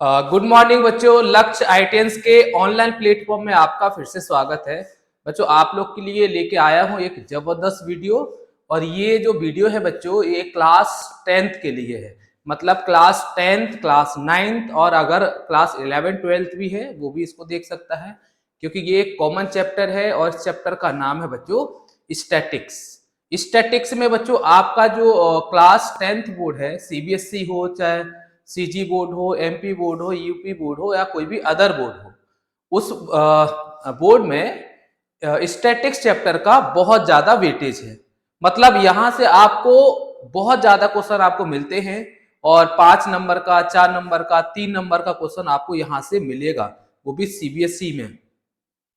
Good morning बच्चों। लक्ष्य आईटेंस के ऑनलाइन प्लेटफॉर्म में आपका फिर से स्वागत है। बच्चों आप लोग के लिए लेके आया हूं एक जबरदस्त वीडियो। और ये जो वीडियो है बच्चों, ये क्लास 10th के लिए है। मतलब क्लास 10th, क्लास 9th और अगर क्लास 11 12th भी है वो भी इसको देख सकता है, क्योंकि ये एक कॉमन चैप्टर है और इस चैप्टर का नाम है बच्चों स्टैटिक्स। स्टैटिक्स में बच्चों आपका जो क्लास 10th बोर्ड है, सीबीएसई हो चाहे सीजी बोर्ड हो, एमपी बोर्ड हो, यूपी बोर्ड हो या कोई भी अदर बोर्ड हो, उस बोर्ड में स्टैटिक्स चैप्टर का बहुत ज्यादा वेटेज है। मतलब यहां से आपको बहुत ज्यादा क्वेश्चन आपको मिलते हैं और 5 नंबर का, 4 नंबर का, 3 नंबर का क्वेश्चन आपको यहां से मिलेगा, वो भी सीबीएसई में।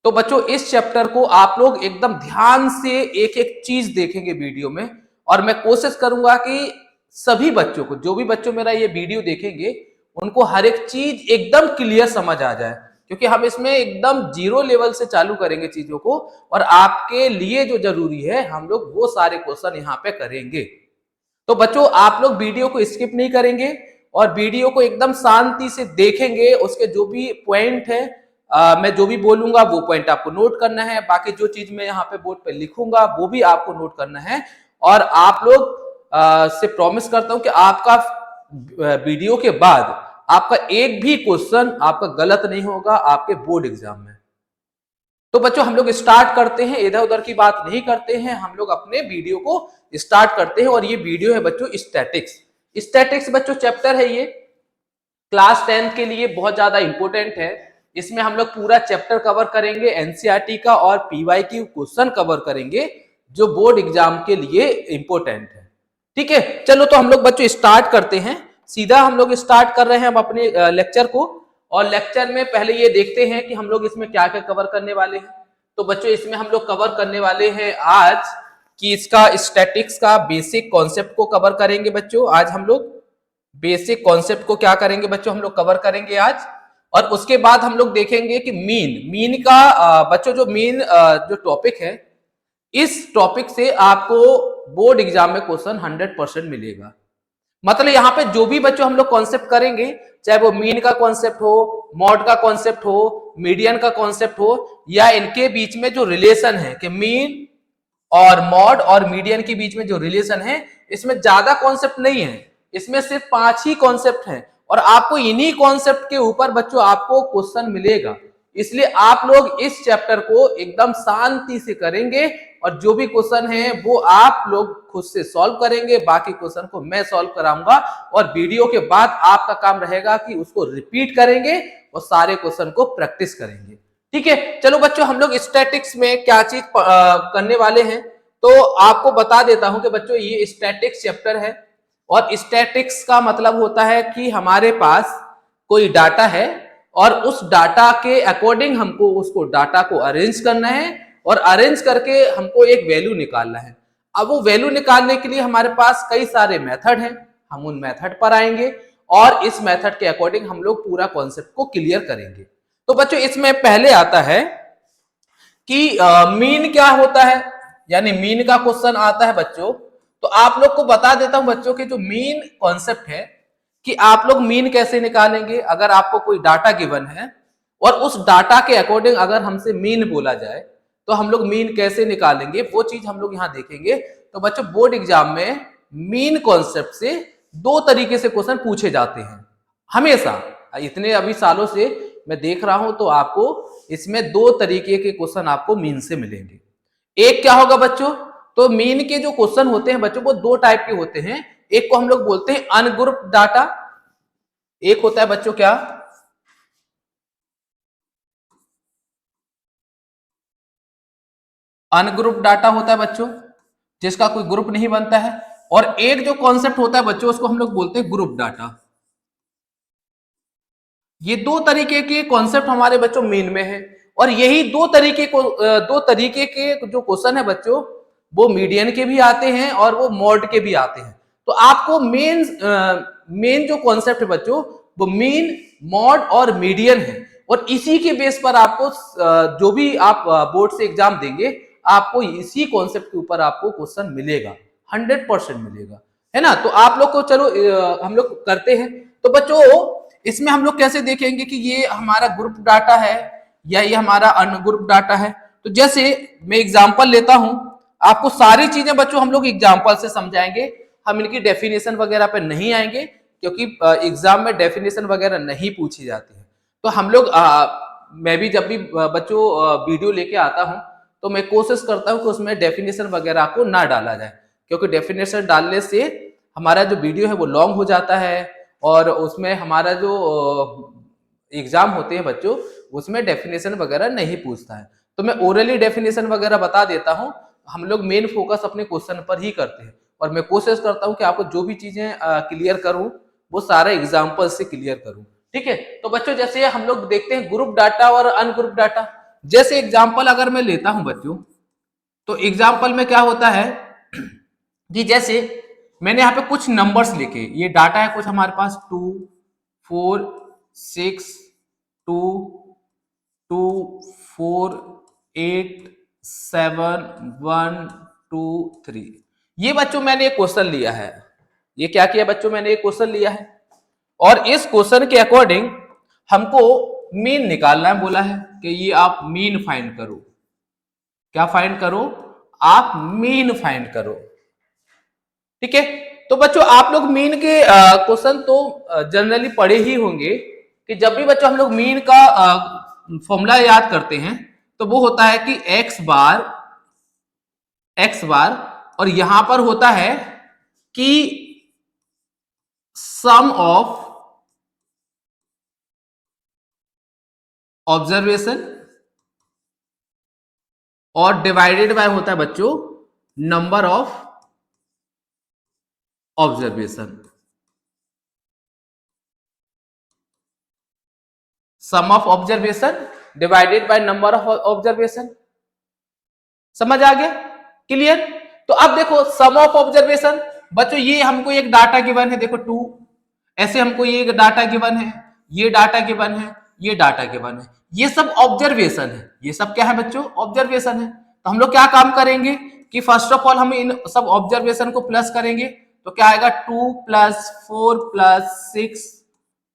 तो बच्चों इस चैप्टर को आप लोग एकदम ध्यान से एक एक चीज देखेंगे वीडियो में। और मैं कोशिश करूंगा कि सभी बच्चों को, जो भी बच्चों मेरा ये वीडियो देखेंगे, उनको हर एक चीज एकदम क्लियर समझ आ जाए, क्योंकि हम इसमें एकदम जीरो लेवल से चालू करेंगे चीजों को। और आपके लिए जो जरूरी है हम लोग वो सारे क्वेश्चन यहाँ पे करेंगे। तो बच्चों आप लोग वीडियो को स्किप नहीं करेंगे और वीडियो को एकदम शांति से देखेंगे। उसके जो भी पॉइंट है, मैं जो भी बोलूंगा वो पॉइंट आपको नोट करना है। बाकी जो चीज मैं यहाँ पे बोर्ड पे लिखूंगा वो भी आपको नोट करना है। और आप लोग से प्रॉमिस करता हूं कि आपका वीडियो के बाद आपका एक भी क्वेश्चन आपका गलत नहीं होगा आपके बोर्ड एग्जाम में। तो बच्चों हम लोग स्टार्ट करते हैं, इधर उधर की बात नहीं करते हैं, हम लोग अपने वीडियो को स्टार्ट करते हैं। और ये वीडियो है बच्चों स्टैटिक्स। स्टैटिक्स बच्चों चैप्टर है ये, क्लास 10 के लिए बहुत ज्यादा इंपॉर्टेंट है। इसमें हम लोग पूरा चैप्टर कवर करेंगे, एनसीईआरटी का और पीवाईक्यू क्वेश्चन कवर करेंगे जो बोर्ड एग्जाम के लिए इंपॉर्टेंट है। ठीक है, चलो तो हम लोग बच्चों स्टार्ट करते हैं। सीधा हम लोग स्टार्ट कर रहे हैं हम अपने लेक्चर को। और लेक्चर में पहले ये देखते हैं कि हम लोग इसमें क्या क्या कवर करने वाले हैं। तो बच्चों इसमें हम लोग कवर करने वाले हैं आज कि इसका स्टैटिक्स का बेसिक कॉन्सेप्ट को कवर करेंगे बच्चों। आज हम लोग बेसिक कॉन्सेप्ट को क्या करेंगे बच्चों, हम लोग कवर करेंगे आज। और उसके बाद हम लोग देखेंगे कि मीन का बच्चों जो मीन जो टॉपिक है, इस टॉपिक से आपको बोर्ड एग्जाम में क्वेश्चन 100% मिलेगा। मतलब यहाँ पे जो भी बच्चों हम लोग कॉन्सेप्ट करेंगे, चाहे वो मीन का कॉन्सेप्ट हो, मॉड का कॉन्सेप्ट हो, मीडियन का कॉन्सेप्ट हो, या इनके बीच में जो रिलेशन है कि मीन और मॉड और मीडियन के बीच में जो रिलेशन है, इसमें ज्यादा कॉन्सेप्ट नहीं है, इसमें सिर्फ 5 ही कॉन्सेप्ट हैं। और आपको इन्हीं कॉन्सेप्ट के ऊपर बच्चों आपको क्वेश्चन मिलेगा। इसलिए आप लोग इस चैप्टर को एकदम शांति से करेंगे और जो भी क्वेश्चन है वो आप लोग खुद से सॉल्व करेंगे, बाकी क्वेश्चन को मैं सॉल्व कराऊंगा। और वीडियो के बाद आपका काम रहेगा कि उसको रिपीट करेंगे और सारे क्वेश्चन को प्रैक्टिस करेंगे। ठीक है, चलो बच्चों हम लोग स्टैटिक्स में क्या चीज करने वाले हैं तो आपको बता देता हूं कि बच्चों ये स्टैटिक्स चैप्टर है। और स्टैटिक्स का मतलब होता है कि हमारे पास कोई डाटा है और उस डाटा के अकॉर्डिंग हमको उसको डाटा को अरेंज करना है और अरेंज करके हमको एक वैल्यू निकालना है। अब वो वैल्यू निकालने के लिए हमारे पास कई सारे मेथड हैं, हम उन मेथड पर आएंगे और इस मेथड के अकॉर्डिंग हम लोग पूरा कॉन्सेप्ट को क्लियर करेंगे। तो बच्चों इसमें पहले आता है कि मीन क्या होता है, यानी मीन का क्वेश्चन आता है बच्चों। तो आप लोग को बता देता हूं बच्चों कि जो मीन कॉन्सेप्ट है कि आप लोग मीन कैसे निकालेंगे। अगर आपको कोई डाटा गिवन है और उस डाटा के अकॉर्डिंग अगर हमसे मीन बोला जाए तो हम लोग मीन कैसे निकालेंगे, वो चीज हम लोग यहां देखेंगे। तो बच्चों बोर्ड एग्जाम में मीन कॉन्सेप्ट से 2 तरीके से क्वेश्चन पूछे जाते हैं हमेशा। इतने अभी सालों से मैं देख रहा हूं तो आपको इसमें 2 तरीके के क्वेश्चन आपको मीन से मिलेंगे। एक क्या होगा बच्चों, तो मीन के जो क्वेश्चन होते हैं बच्चों वो 2 टाइप के होते हैं। एक को हम लोग बोलते हैं अनग्रुप डाटा, एक होता है बच्चों क्या, अनग्रुप डाटा होता है बच्चों, जिसका कोई ग्रुप नहीं बनता है। और एक जो कॉन्सेप्ट होता है बच्चों उसको हम लोग बोलते हैं ग्रुप डाटा। ये 2 तरीके के कॉन्सेप्ट हमारे बच्चों मीन में है। और यही 2 तरीके के जो क्वेश्चन है बच्चों वो मीडियन के भी आते हैं और वो मॉड के भी आते हैं। तो आपको मेन जो कॉन्सेप्ट है बच्चों वो मीन, मॉड और मीडियन है। और इसी के बेस पर आपको जो भी आप बोर्ड से एग्जाम देंगे आपको इसी कॉन्सेप्ट के ऊपर आपको क्वेश्चन मिलेगा, 100% मिलेगा, है ना। तो आप लोग को चलो हम लोग करते हैं। तो बच्चों इसमें हम लोग कैसे देखेंगे कि ये हमारा ग्रुप डाटा है या ये हमारा अनग्रुप डाटा है। तो जैसे मैं एग्जांपल लेता हूं, आपको सारी चीजें बच्चों हम लोग एग्जांपल से समझाएंगे, हम इनकी डेफिनेशन वगैरह पे नहीं आएंगे क्योंकि एग्जाम में डेफिनेशन वगैरह नहीं पूछी जाती है। तो हम लोग मैं भी जब भी बच्चों वीडियो लेके आता हूं तो मैं कोशिश करता हूं कि उसमें डेफिनेशन वगैरह को ना डाला जाए, क्योंकि डेफिनेशन डालने से हमारा जो वीडियो है वो लॉन्ग हो जाता है और उसमें हमारा जो एग्जाम होते हैं बच्चों उसमें डेफिनेशन वगैरह नहीं पूछता है। तो मैं ओरली डेफिनेशन वगैरह बता देता हूं, हम लोग मेन फोकस अपने क्वेश्चन पर ही करते हैं और मैं कोशिश करता हूं कि आपको जो भी चीजें क्लियर करूं वो सारे एग्जाम्पल से क्लियर करूं। ठीक है, तो बच्चों जैसे हम लोग देखते हैं ग्रुप डाटा और अनग्रुप डाटा। जैसे एग्जाम्पल अगर मैं लेता हूं बच्चों, तो एग्जाम्पल में क्या होता है कि जैसे मैंने यहाँ पे कुछ नंबर्स लिखे, ये डाटा है कुछ हमारे पास 2 4 6 2 2 4 8 7 1 2 3। ये बच्चों मैंने एक क्वेश्चन लिया है, ये क्या किया बच्चों, मैंने एक क्वेश्चन लिया है और इस क्वेश्चन के अकॉर्डिंग हमको मीन निकालना है, बोला है कि ये आप मीन फाइंड करो। क्या फाइंड करो, आप मीन फाइंड करो। ठीक है, तो बच्चों आप लोग मीन के क्वेश्चन तो जनरली पढ़े ही होंगे कि जब भी बच्चों हम लोग मीन का फॉर्मूला याद करते हैं तो वो होता है कि एक्स बार और यहां पर होता है कि सम ऑफ ऑब्जर्वेशन और डिवाइडेड बाय होता है बच्चों number of observation. Sum of observation divided by number of observation. समझ आ गया, क्लियर। तो अब देखो सम ऑफ ऑब्जर्वेशन बच्चों, ये हमको एक डाटा गिवन है, देखो 2, ऐसे हमको ये एक डाटा गिवन है, ये डाटा गिवन है, ये डाटा गिवन है, ये सब ऑब्जर्वेशन है। ये सब क्या है बच्चों, ऑब्जर्वेशन है। तो हम लोग क्या काम करेंगे कि फर्स्ट ऑफ ऑल हम इन सब ऑब्जर्वेशन को प्लस करेंगे, तो क्या आएगा 2 + 4 + 6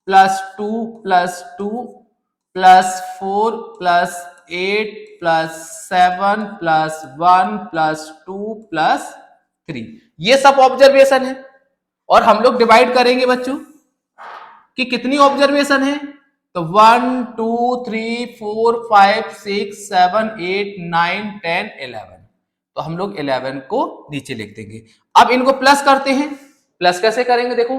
+ 2 + 2 + 4 + 8 + 7 + 1 + 2 + 3। ये सब ऑब्जर्वेशन है और हम लोग डिवाइड करेंगे बच्चों कि कितनी ऑब्जर्वेशन है, तो 1 2 3 4 5 6 7 8 9 10 11। तो हम लोग 11 को नीचे लिख देंगे। अब इनको प्लस करते हैं, प्लस कैसे करेंगे, देखो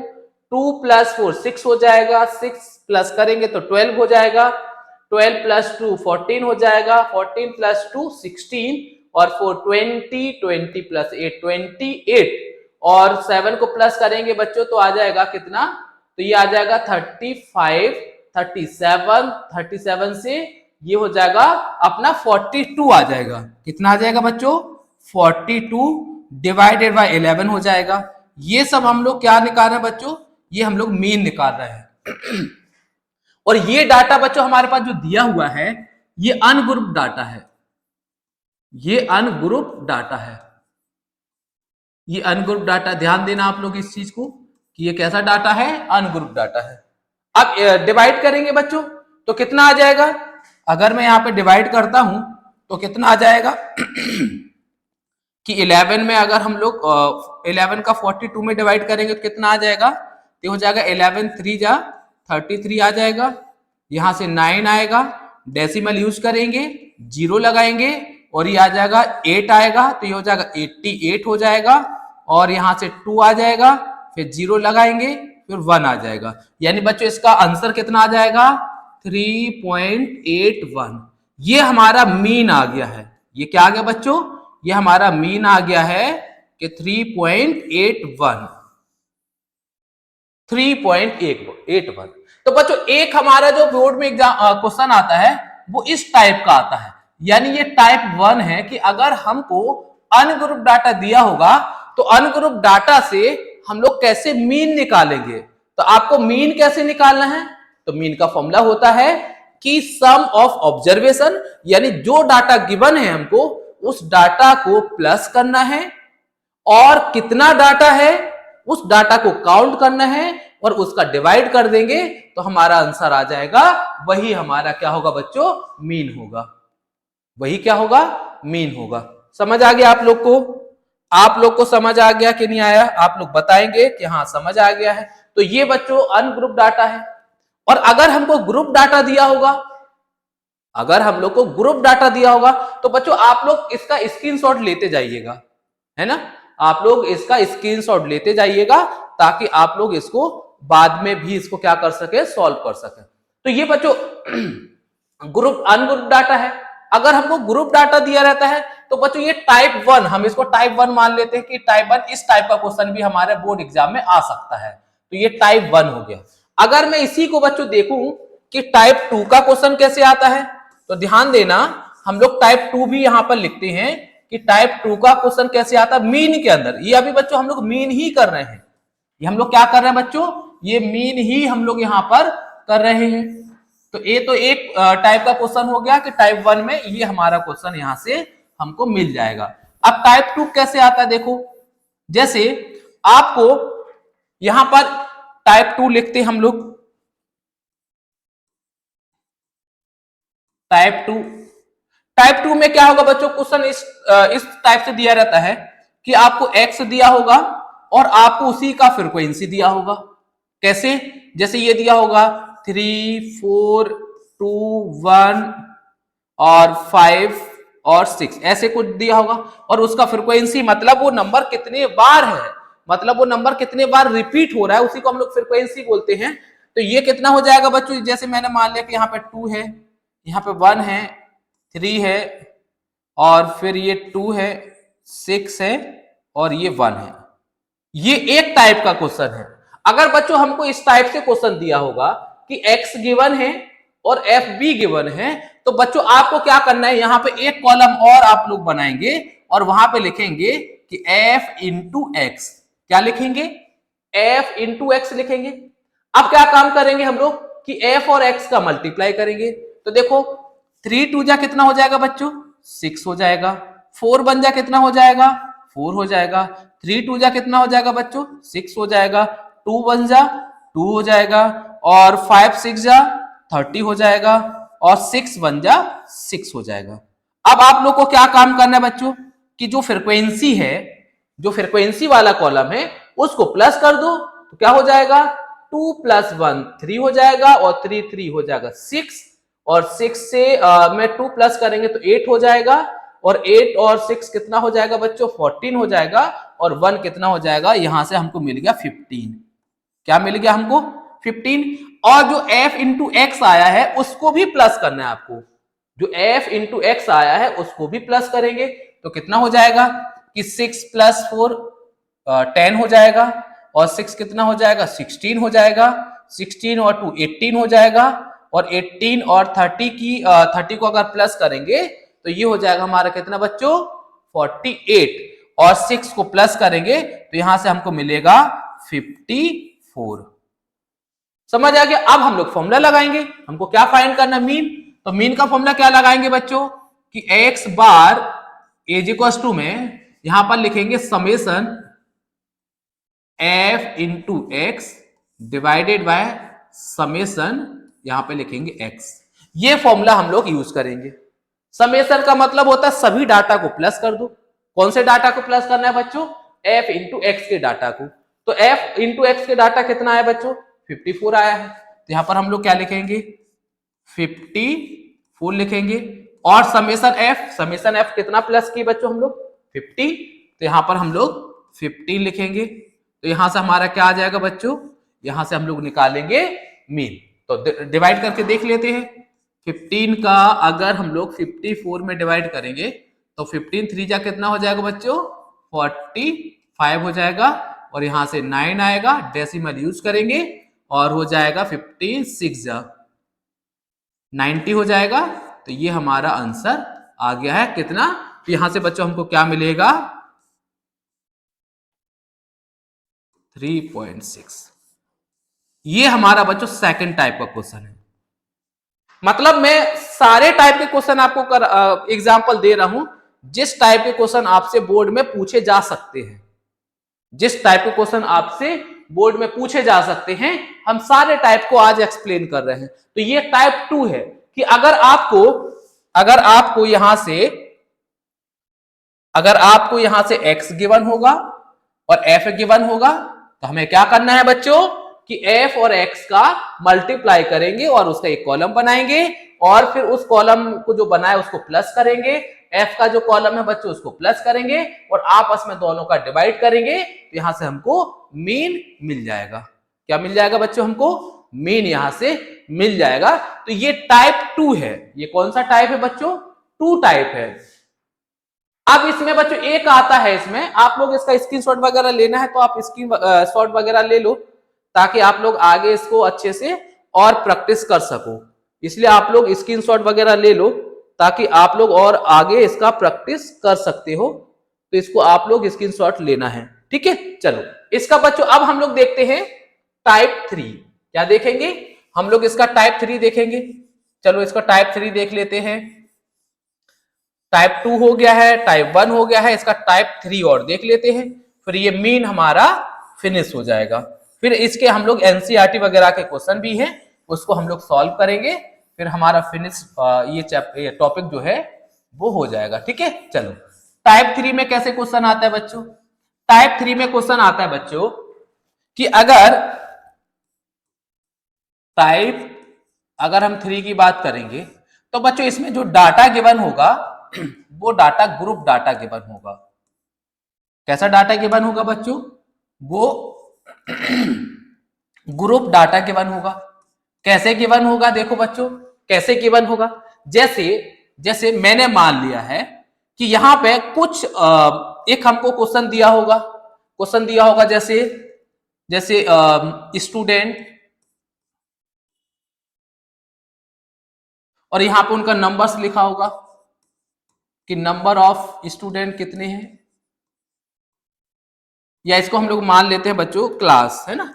2 + 4 6 हो जाएगा, 6 प्लस करेंगे तो 12 हो जाएगा, 12 + 2 14 हो जाएगा, 14 + 2 16 और 4 20 20 + 8 28 और 7 को प्लस करेंगे बच्चों तो आ जाएगा कितना, तो ये आ जाएगा 35 37 37 से ये हो जाएगा अपना 42 आ जाएगा। कितना आ जाएगा बच्चों, 42 डिवाइडेड बाय 11 हो जाएगा। ये सब हम लोग क्या निकाल रहे हैं बच्चों, ये हम लोग मीन निकाल रहे हैं। और ये डाटा बच्चों हमारे पास जो दिया हुआ है ये अनग्रुप डाटा है, ये अनग्रुप डाटा है, ये अनग्रुप डाटा। ध्यान देना आप लोग इस चीज को कि ये कैसा डाटा है, अनग्रुप डाटा है। अब डिवाइड करेंगे बच्चों तो कितना आ जाएगा, अगर मैं यहां पे डिवाइड करता हूं तो कितना आ जाएगा कि 11 में अगर हम लोग 11 का 42 में डिवाइड करेंगे तो कितना आ जाएगा, तो हो जाएगा 11 3 जा 33 आ जाएगा, यहां से 9 आएगा, डेसिमल यूज करेंगे, 0 लगाएंगे और ये आ जाएगा 8 आएगा, तो ये हो जाएगा 88 हो जाएगा और यहां से 2 आ जाएगा, फिर 0 लगाएंगे, फिर 1 आ जाएगा। यानी बच्चों इसका आंसर कितना आ जाएगा, 3.81। ये हमारा मीन आ गया है। ये क्या आ गया बच्चों, ये हमारा मीन आ गया है कि 3.81 3.81। तो बच्चों एक हमारा जो बोर्ड में एग्जाम क्वेश्चन आता है वो इस टाइप का आता है, यानी ये टाइप 1 है कि अगर हमको अनग्रुप डाटा दिया होगा तो अनग्रुप डाटा से हम लोग कैसे मीन निकालेंगे। तो आपको मीन कैसे निकालना है, तो मीन का फॉर्मूला होता है कि सम ऑफ ऑब्जर्वेशन, यानी जो डाटा गिवन है हमको उस डाटा को प्लस करना है और कितना डाटा है उस डाटा को काउंट करना है और उसका डिवाइड कर देंगे तो हमारा आंसर आ जाएगा, वही हमारा क्या होगा बच्चों, मीन होगा। वही क्या होगा, मीन होगा। समझ आ गया आप लोग को? आप लोग को समझ आ गया कि नहीं आया? आप लोग बताएंगे कि हाँ समझ आ गया है। तो ये बच्चों अनग्रुप डाटा है। और अगर हमको ग्रुप डाटा दिया होगा, अगर हम लोग को ग्रुप डाटा दिया होगा तो बच्चों आप लोग इसका स्क्रीनशॉट लेते जाइएगा, है ना। आप लोग इसका स्क्रीनशॉट लेते जाइएगा ताकि आप लोग इसको बाद में भी इसको क्या कर सके, सॉल्व कर सके। तो ये बच्चों ग्रुप अनग्रुप डाटा है। अगर हमको ग्रुप डाटा दिया रहता है तो बच्चों ये टाइप 1, हम इसको टाइप 1 मान लेते हैं कि टाइप 1 इस टाइप का क्वेश्चन भी हमारे बोर्ड एग्जाम में आ सकता है। तो ये टाइप 1 हो गया। अगर मैं इसी को बच्चों देखूं कि टाइप 2 का क्वेश्चन कैसे आता है, तो ध्यान देना हम लोग टाइप 2 भी यहां पर लिखते हैं कि टाइप 2 का क्वेश्चन कैसे आता है, मीन के अंदर। ये अभी बच्चों हम लोग मीन ही कर रहे हैं। ये हम लोग क्या कर रहे हैं बच्चों, ये मीन ही हम लोग यहां पर कर रहे हैं। तो ये तो एक टाइप का क्वेश्चन हो गया कि टाइप 1 में ये हमारा क्वेश्चन यहां से हमको मिल जाएगा। अब टाइप 2 कैसे आता है देखो, जैसे आपको यहां पर टाइप 2 लिखते हम लोग, टाइप 2 में क्या होगा बच्चों, क्वेश्चन इस टाइप से दिया रहता है कि आपको एक्स दिया होगा और आपको उसी का फ्रीक्वेंसी दिया होगा। कैसे, जैसे ये दिया होगा 3, 4, 2, 1 और 5 और 6 ऐसे कुछ दिया होगा, और उसका फ्रीक्वेंसी मतलब वो नंबर कितने बार है, मतलब वो नंबर कितने बार रिपीट हो रहा है, उसी को हम लोग फ्रीक्वेंसी बोलते हैं। तो ये कितना हो जाएगा बच्चों, जैसे मैंने मान लिया कि यहाँ पे 2 है, यहाँ पे 1 है, 3 है और फिर ये 2 है, 6 है और ये 1 है। ये एक टाइप का क्वेश्चन है। अगर बच्चों हमको इस टाइप से क्वेश्चन दिया होगा कि x गिवन है और एफ बी गिवन है, तो बच्चों आपको क्या करना है, यहां पे एक कॉलम और आप लोग बनाएंगे और वहां पे लिखेंगे कि f इंटू एक्स। क्या लिखेंगे, f इंटू एक्स लिखेंगे। अब क्या काम करेंगे हम लोग कि f और x का मल्टीप्लाई करेंगे। तो देखो 3 2 जा कितना हो जाएगा बच्चों, 6 हो जाएगा। 4 1 जा कितना हो जाएगा, 4 हो जाएगा। 3 2 जा कितना हो जाएगा बच्चों, 6 हो जाएगा। 2 1 जा 2 हो जाएगा और 5 6 जा 30 हो जाएगा और 6 1 जा 6 हो जाएगा। अब आप लोग को क्या काम करना है बच्चों कि जो फ्रीक्वेंसी है, जो फ्रीक्वेंसी वाला कॉलम है उसको प्लस कर दो, तो क्या हो जाएगा 2 + 1 3 हो जाएगा और 3 3 हो जाएगा 6 और 6 से में 2 प्लस करेंगे तो 8 हो जाएगा और 8 और 6 कितना हो जाएगा बच्चों, 14 हो जाएगा और 1 कितना हो जाएगा, यहां से हमको मिल गया 15। क्या मिल गया हमको, 15। और जो f इंटू एक्स आया है उसको भी प्लस करना है आपको, जो f इंटू एक्स आया है उसको भी प्लस करेंगे तो कितना हो जाएगा कि 6 + 4 10 हो जाएगा और 6 कितना हो जाएगा, 16 हो जाएगा। 16 और 2 18 हो जाएगा और 18 और 30 को अगर प्लस करेंगे तो ये हो जाएगा हमारा कितना बच्चों, 48 और 6 को प्लस करेंगे तो यहां से हमको मिलेगा 54। समझ आ गया। अब हम लोग फॉर्मूला लगाएंगे, हमको क्या फाइंड करना, मीन। तो मीन का फॉर्मूला क्या लगाएंगे बच्चों कि x bar is equal to में यहां पर लिखेंगे summation f into x divided by summation, यहां पे लिखेंगे x। ये फॉर्मूला हम लोग यूज करेंगे। समेशन का मतलब होता है सभी डाटा को प्लस कर दो। कौन से डाटा को प्लस करना है बच्चों, f इंटू एक्स के डाटा को। तो f इंटू एक्स के डाटा कितना है बच्चों, 54 आया है। तो यहां पर हम लोग क्या लिखेंगे, 54 लिखेंगे और समेशन f कितना प्लस की बच्चों हम लोग, 50। तो यहां पर हम लोग 15 लिखेंगे। तो यहां से हमारा क्या आ जाएगा बच्चों, यहां से हम लोग निकालेंगे मीन। तो डिवाइड करके देख लेते हैं। 15 का अगर हम लोग 54 में डिवाइड करेंगे तो 15 3 जा कितना हो जाएगा बच्चों, 45 हो जाएगा और यहां से 9 आएगा, डेसिमल यूज करेंगे और हो जाएगा 15 6 जा 90 हो जाएगा। तो ये हमारा आंसर आ गया है कितना, तो यहां से बच्चों हमको क्या मिलेगा, 3.6। ये हमारा बच्चों सेकंड टाइप का क्वेश्चन है। मतलब मैं सारे टाइप के क्वेश्चन आपको एग्जांपल दे रहा हूं जिस टाइप के क्वेश्चन आपसे बोर्ड में पूछे जा सकते हैं, जिस टाइप के क्वेश्चन आपसे बोर्ड में पूछे जा सकते हैं, हम सारे टाइप को आज एक्सप्लेन कर रहे हैं। तो ये टाइप 2 है कि अगर आपको यहां से x गिवन होगा और f गिवन होगा, तो हमें क्या करना है बच्चों कि f और x का मल्टीप्लाई करेंगे और उसका एक कॉलम बनाएंगे और फिर उस कॉलम को जो बनाए उसको प्लस करेंगे, f का जो कॉलम है बच्चों उसको प्लस करेंगे और आपस में दोनों का डिवाइड करेंगे, तो यहां से हमको मीन मिल जाएगा। क्या मिल जाएगा बच्चों? हमको मीन यहां से मिल जाएगा। तो ये टाइप 2 है। ये कौन सा टाइप है बच्चों? 2 टाइप है। अब इसमें बच्चों एक आता है, इसमें आप लोग इसका स्क्रीनशॉट वगैरह लेना है तो आप स्क्रीनशॉट वगैरह ले लो ताकि आप लोग आगे इसको अच्छे से और प्रैक्टिस कर सको। इसलिए आप लोग स्क्रीनशॉट वगैरह ले लो ताकि आप लोग और आगे इसका प्रैक्टिस कर सकते हो। तो इसको आप लोग स्क्रीनशॉट लेना है, ठीक है। चलो इसका बच्चों अब हम लोग देखते हैं टाइप 3। क्या देखेंगे हम लोग? इसका टाइप 3 देखेंगे। चलो इसका टाइप 3 देख लेते हैं। टाइप 2 हो गया है, टाइप 1 हो गया है, इसका टाइप 3 और देख लेते हैं, फिर ये मीन हमारा फिनिश हो जाएगा। फिर इसके हम लोग एनसीईआरटी वगैरह के क्वेश्चन भी हैं, उसको हम लोग सॉल्व करेंगे, फिर हमारा फिनिश ये टॉपिक जो है वो हो जाएगा, ठीक है। चलो टाइप 3 में कैसे क्वेश्चन आता है बच्चों? टाइप 3 में क्वेश्चन आता है बच्चों कि अगर हम 3 की बात करेंगे तो बच्चों इसमें जो डाटा गिवन होगा वो डाटा ग्रुप डाटा गिवन होगा। कैसा डाटा गिवन होगा बच्चों? वो ग्रुप डाटा गिवन होगा। कैसे गिवन होगा? देखो बच्चों कैसे गिवन होगा। जैसे मैंने मान लिया है कि यहां पे कुछ एक हमको क्वेश्चन दिया होगा जैसे स्टूडेंट, और यहां पे उनका नंबर्स लिखा होगा कि नंबर ऑफ स्टूडेंट कितने हैं, या इसको हम लोग मान लेते हैं बच्चों क्लास, है ना,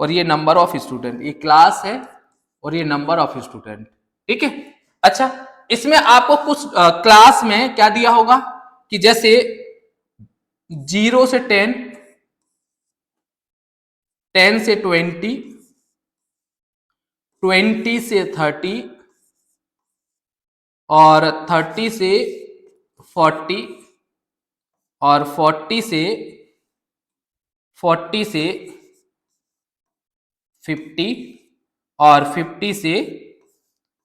और ये नंबर ऑफ स्टूडेंट, ये क्लास है और ये नंबर ऑफ स्टूडेंट, ठीक है। अच्छा इसमें आपको कुछ क्लास में क्या दिया होगा कि जैसे 0 से 10, 10 से 20, 20 से 30 और 30 से 40 और 40 से 50 और 50 से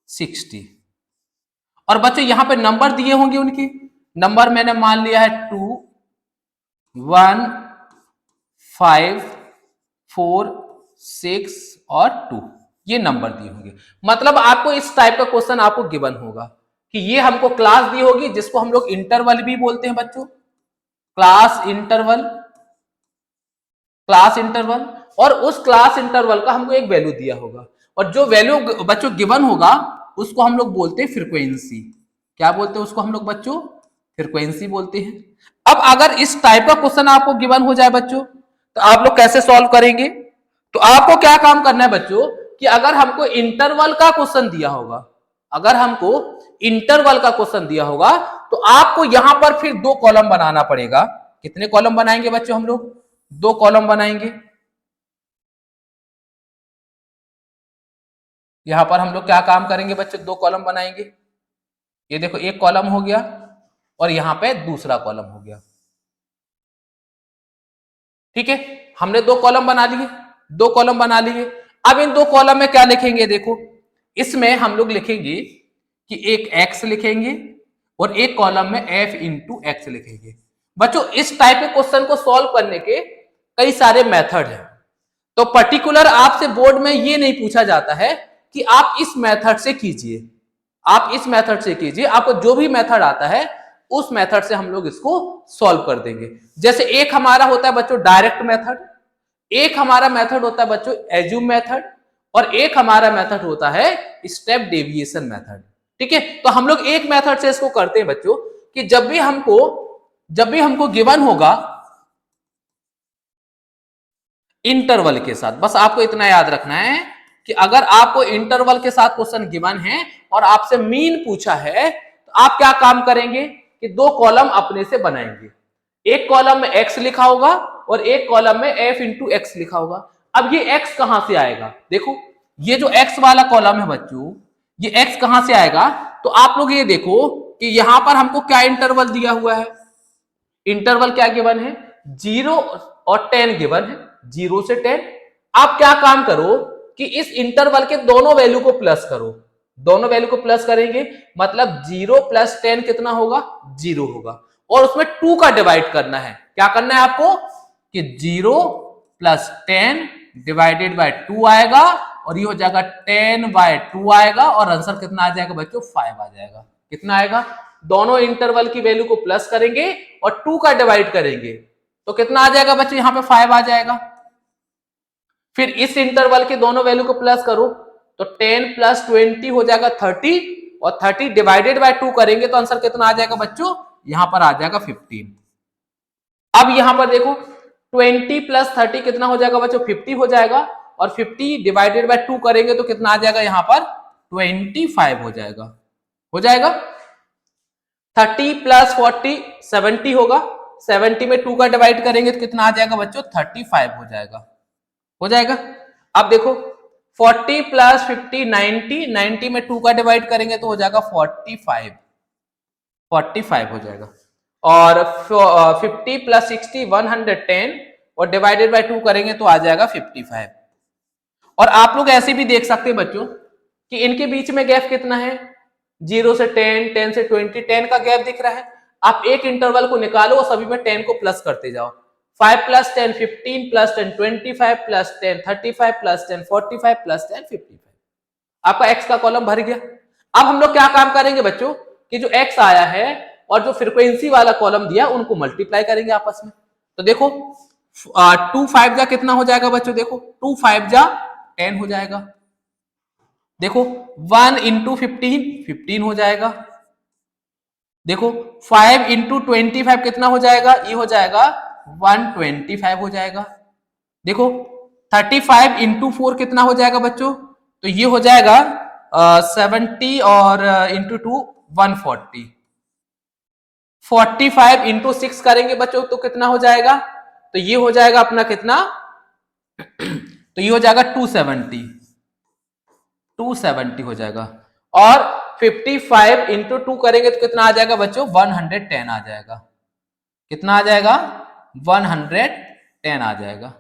60। और बच्चों यहां पे नंबर दिए होंगे, उनके नंबर मैंने मान लिया है 2, 1, 5, 4, 6 और 2, ये नंबर दिए होंगे। मतलब आपको इस टाइप का क्वेश्चन आपको गिवन होगा कि ये हमको क्लास दी होगी जिसको हम लोग इंटरवल भी बोलते हैं बच्चों, क्लास इंटरवल, और उस क्लास इंटरवल का हमको एक वैल्यू दिया होगा, और जो वैल्यू बच्चों गिवन होगा उसको हम लोग बोलते हैं फ्रीक्वेंसी। क्या बोलते हैं उसको हम लोग बच्चों? फ्रीक्वेंसी बोलते हैं। अब अगर इस टाइप का क्वेश्चन आपको गिवन हो जाए बच्चों तो आप लोग कैसे सॉल्व करेंगे? तो आपको क्या काम करना है बच्चों कि अगर हमको इंटरवल का क्वेश्चन दिया होगा, तो आपको यहां पर फिर 2 कॉलम बनाना पड़ेगा। कितने कॉलम बनाएंगे बच्चों? हम लोग 2 कॉलम बनाएंगे। यहां पर हम लोग क्या काम करेंगे बच्चों? 2 कॉलम बनाएंगे। ये देखो एक कॉलम हो गया और यहां पे दूसरा कॉलम हो गया, ठीक है। हमने 2 कॉलम बना लिए। अब इन 2 कॉलम में क्या लिखेंगे? देखो इसमें हम लोग लिखेंगे कि एक x लिखेंगे और एक कॉलम में f इंटू एक्स लिखेंगे। बच्चों इस टाइप के क्वेश्चन को सॉल्व करने के कई सारे मेथड हैं, तो पर्टिकुलर आपसे बोर्ड में ये नहीं पूछा जाता है कि आप इस मेथड से कीजिए, आपको जो भी मेथड आता है उस मेथड से हम लोग इसको सॉल्व कर देंगे। जैसे एक हमारा होता है बच्चों डायरेक्ट मेथड, एक हमारा मेथड होता है बच्चों एज्यूम मेथड, और एक हमारा मेथड होता है स्टेप डेविएशन मेथड, ठीक है। तो हम लोग एक मेथड से इसको करते हैं बच्चों कि जब भी हमको गिवन होगा इंटरवल के साथ, बस आपको इतना याद रखना है कि अगर आपको इंटरवल के साथ क्वेश्चन गिवन है और आपसे मीन पूछा है तो आप क्या काम करेंगे कि 2 कॉलम अपने से बनाएंगे। एक कॉलम में x लिखा होगा और एक कॉलम में f इंटू एक्स लिखा होगा। अब ये x कहां से आएगा, देखो ये जो x वाला कॉलम है बच्चों, ये x कहां से आएगा, तो आप लोग ये देखो कि यहां पर हमको क्या इंटरवल दिया हुआ है, इंटरवल क्या गिवन है, 0 और 10 गिवन है, 0 से 10। आप क्या काम करो कि इस इंटरवल के दोनों वैल्यू को प्लस करो, दोनों वैल्यू को प्लस करेंगे मतलब 0 प्लस 10 कितना होगा, 0 होगा, और उसमें 2 का डिवाइड करना है। क्या करना है आपको कि 0 प्लस 10 डिवाइडेड बाय 2 आएगा, और ये हो जाएगा 10 बाय 2 आएगा, और आंसर कितना आ जाएगा बच्चों, 5 आ जाएगा। कितना आएगा, दोनों इंटरवल की वैल्यू को प्लस करेंगे और 2 का डिवाइड करेंगे तो कितना आ जाएगा बच्चों, यहां पे 5 आ जाएगा। फिर इस इंटरवल के दोनों वैल्यू को प्लस करो तो 10 प्लस 20 हो जाएगा 30, और 30 डिवाइडेड बाय 2 करेंगे तो आंसर कितना आ जाएगा बच्चों, यहां पर आ जाएगा 15। अब यहां पर देखो 20 प्लस 30 कितना हो जाएगा बच्चों, 50 हो जाएगा, और 50 डिवाइडेड बाय 2 करेंगे तो कितना आ जाएगा, यहां पर 25 हो जाएगा, हो जाएगा। 30 प्लस 40 70 होगा, 70 में 2 का डिवाइड करेंगे तो कितना आ जाएगा बच्चों, 35 हो जाएगा, हो जाएगा। अब देखो 40 प्लस 50 90, 90 में 2 का डिवाइड करेंगे तो हो जाएगा 45 हो जाएगा, और 50 प्लस 60 110, और डिवाइडेड बाय 2 करेंगे तो आ जाएगा 55। और आप लोग ऐसे भी देख सकते हैं बच्चों कि इनके बीच में गैप कितना है, 0 से 10, 10 से 20, 10 का गैप दिख रहा है। आप एक इंटरवल को निकालो और सभी में 10 को प्लस करते जाओ, 5 plus 10 15 plus 10 25 plus 10 35 plus 10 45 plus 10 55। आपका x का कॉलम भर गया। अब हम लोग क्या काम करेंगे बच्चों कि जो x आया है और जो फ्रीक्वेंसी वाला कॉलम दिया उनको मल्टीप्लाई करेंगे आपस में। तो देखो 2 5 जा कितना हो जाएगा बच्चों, देखो 2 5 जा 10 हो जाएगा, देखो 1 इंटू 15 हो जाएगा, देखो 5 इंटू 25 कितना हो जाएगा, ये हो जाएगा 125 हो जाएगा, देखो 35 इंटू 4 कितना हो जाएगा बच्चों, तो ये हो जाएगा 70 और इंटू 2 140। 45 इंटू 6 करेंगे बच्चों तो कितना हो जाएगा, तो ये हो जाएगा अपना कितना तो ये हो जाएगा 270 हो जाएगा, और 55 इंटू 2 करेंगे तो कितना आ जाएगा बच्चों, 110 आ जाएगा, कितना आ जाएगा 110 आ जाएगा।